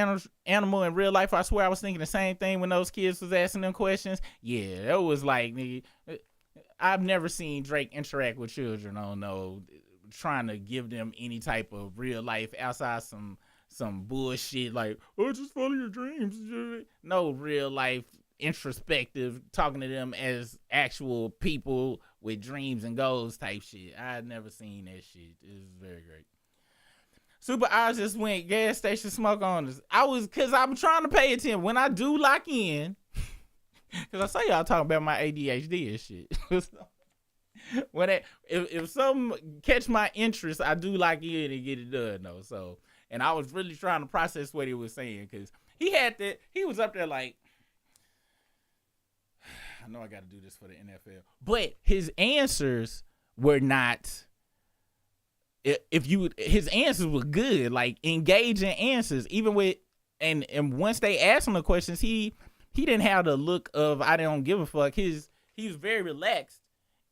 animal in real life. I swear I was thinking the same thing when those kids was asking them questions. Yeah, it was like, nigga, I've never seen Drake interact with children. I don't know, trying to give them any type of real life outside some bullshit like, oh, just follow your dreams. No real life introspective, talking to them as actual people with dreams and goals type shit. I had never seen that shit. It was very great. Super Eyes just went gas station smoke on us. Cause I'm trying to pay attention when I do lock in. Cause I saw y'all talking about my ADHD and shit. If something catch my interest, I do lock in and get it done though. So, and I was really trying to process what he was saying, cause he was up there like, I know I got to do this for the NFL, but his answers were not. His answers were good, like engaging answers, even with, and once they asked him the questions, he didn't have the look of I don't give a fuck. He was very relaxed,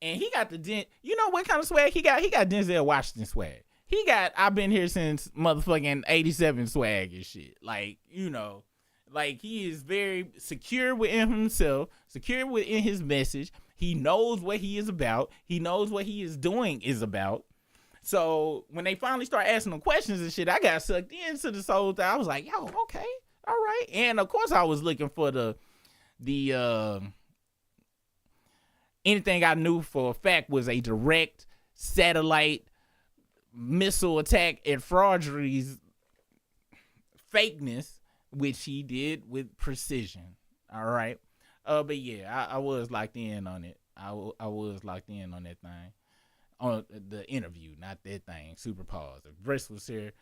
and he got you know what kind of swag he got? He got Denzel Washington swag. He got I've been here since motherfucking 87 swag and shit. Like, you know, like he is very secure within himself, secure within his message. He knows what he is about. He knows what he is doing is about. So when they finally start asking them questions and shit, I got sucked into this whole thing. I was like, yo, okay, all right. And of course I was looking for the anything I knew for a fact was a direct satellite missile attack at Fraudry's fakeness, which he did with precision. All right. But yeah, I was locked in on it. I was locked in on that thing. On the interview, not that thing. Super pause. If Briss was here,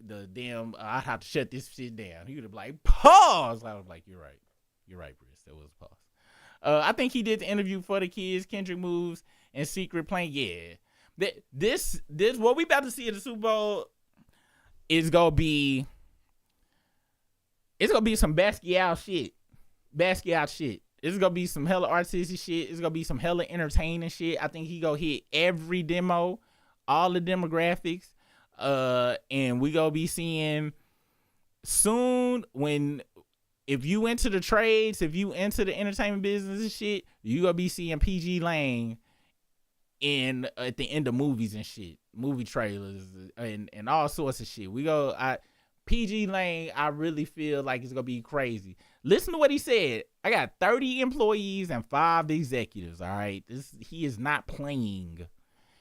the damn, I'd have to shut this shit down. He would have been like, pause. I was like, you're right, Briss. That was a pause. I think he did the interview for the kids. Kendrick moves and Secret playing. Yeah, this what we about to see at the Super Bowl is gonna be. It's gonna be some Basquiat shit. It's gonna be some hella artistic shit. It's gonna be some hella entertaining shit. I think he gonna hit every demo, all the demographics, and we gonna be seeing soon if you into the trades, if you into the entertainment business and shit, you gonna be seeing PG Lane at the end of movies and shit, movie trailers and all sorts of shit. PG Lane, I really feel like it's gonna be crazy. Listen to what he said. I got 30 employees and 5 executives. All right, he is not playing.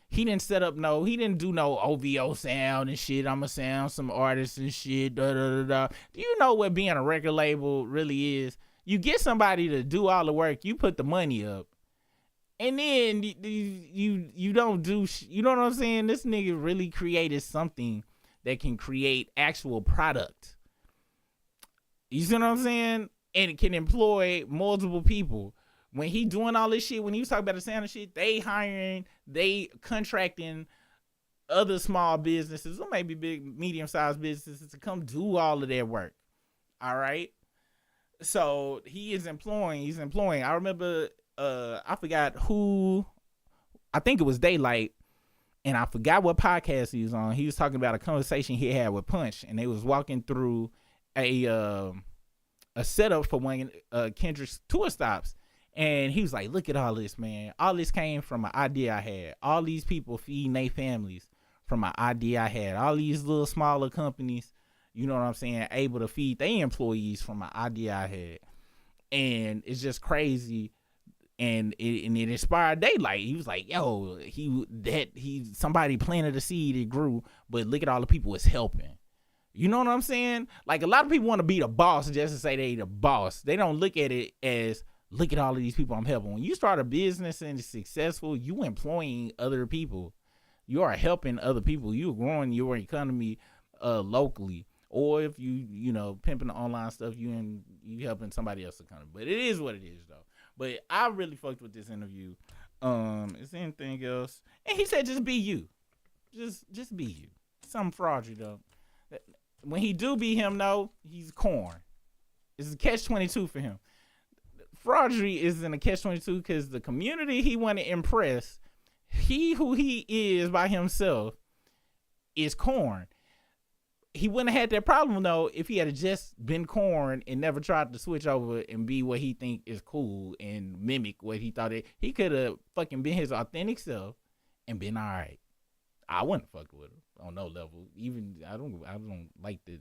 He didn't he didn't do no OVO sound and shit. I'ma sound some artists and shit. Da, da, da, da. Do you know what being a record label really is? You get somebody to do all the work. You put the money up, and then you don't do. You know what I'm saying? This nigga really created something that can create actual product. You see what I'm saying? And it can employ multiple people. When he doing all this shit, when he was talking about the sound and shit, they contracting other small businesses or maybe big, medium-sized businesses to come do all of their work. All right? So he's employing. I remember, I forgot who, I think it was Daylight, and I forgot what podcast he was on. He was talking about a conversation he had with Punch, and they was walking through a setup for one Kendrick's tour stops. And he was like, look at all this, man. All this came from an idea I had. All these people feeding their families from an idea I had. All these little smaller companies, you know what I'm saying, able to feed their employees from an idea I had. And it's just crazy. And it inspired Daylight. He was like, yo, somebody planted a seed, it grew, but look at all the people it's helping. You know what I'm saying? Like, a lot of people want to be the boss just to say they the boss. They don't look at it as, look at all of these people I'm helping. When you start a business and it's successful, you employing other people. You are helping other people. You're growing your economy locally. Or if you know, pimping the online stuff, you helping somebody else's economy. But it is what it is, though. But I really fucked with this interview. Is there anything else? And he said, just be you. Just be you. Something fraudulent, though. When he do be him, though, he's corn. It's a catch-22 for him. Fraudry is in a catch-22 because the community he want to impress, he who he is by himself, is corn. He wouldn't have had that problem, though, if he had just been corn and never tried to switch over and be what he think is cool and mimic what he thought he could have fucking been his authentic self and been all right. I wouldn't fuck with him on no level. Even I don't like this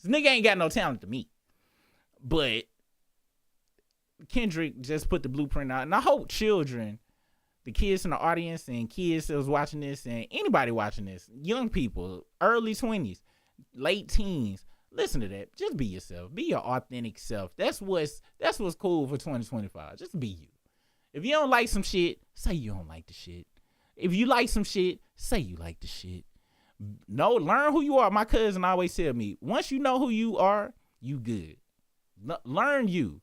nigga ain't got no talent to me. But Kendrick just put the blueprint out, and I hope children, the kids in the audience and kids that was watching this and anybody watching this, young people, early 20s, late teens, listen to that. Just be yourself. Be your authentic self. That's what's cool for 2025. Just be you. If you don't like some shit, say you don't like the shit. If you like some shit, say you like the shit. No, learn who you are. My cousin always tell me, once you know who you are, you good. Learn you.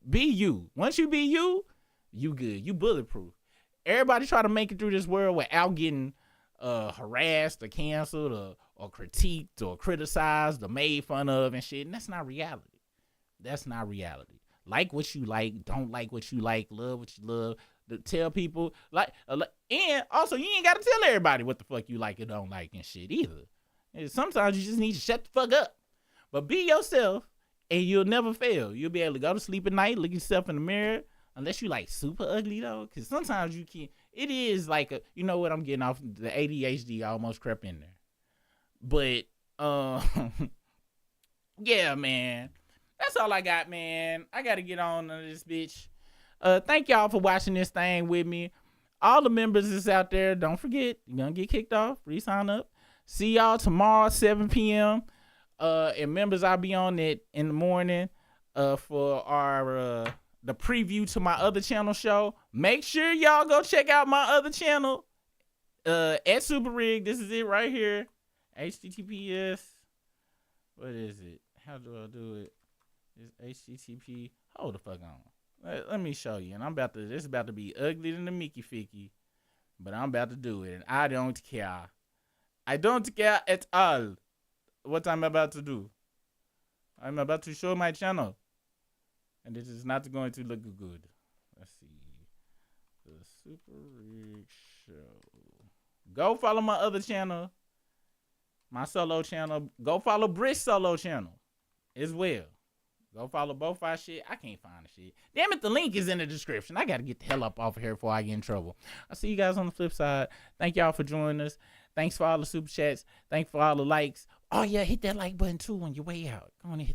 Be you. Once you be you, you good. You bulletproof. Everybody try to make it through this world without getting harassed or canceled or critiqued or criticized or made fun of and shit. And that's not reality. That's not reality. Like what you like. Don't like what you like. Love what you love. Tell people and also you ain't got to tell everybody what the fuck you like or don't like and shit either. And sometimes you just need to shut the fuck up. But be yourself and you'll never fail. You'll be able to go to sleep at night, look yourself in the mirror, unless you like super ugly though, because sometimes you can't. It is like a, you know what, I'm getting off the ADHD almost crept in there. But yeah, man, that's all I got, man. I got to get on this bitch. Thank y'all for watching this thing with me. All the members that's out there, don't forget, you're going to get kicked off. Re-sign up. See y'all tomorrow, 7 p.m. And members, I'll be on it in the morning for our the preview to my other channel show. Make sure y'all go check out my other channel at Super Rig. This is it right here. HTTPS. What is it? How do I do it? It's HTTP. Hold the fuck on. Let me show you. And this is about to be ugly than the Mickey Ficky. But I'm about to do it. And I don't care. I don't care at all what I'm about to do. I'm about to show my channel. And this is not going to look good. Let's see. The Super Rig Show. Go follow my other channel. My solo channel. Go follow Britt's solo channel as well. Go follow both our shit. I can't find the shit. Damn it, the link is in the description. I got to get the hell up off of here before I get in trouble. I'll see you guys on the flip side. Thank y'all for joining us. Thanks for all the super chats. Thanks for all the likes. Oh, yeah, hit that like button, too, on your way out. Go on and hit that.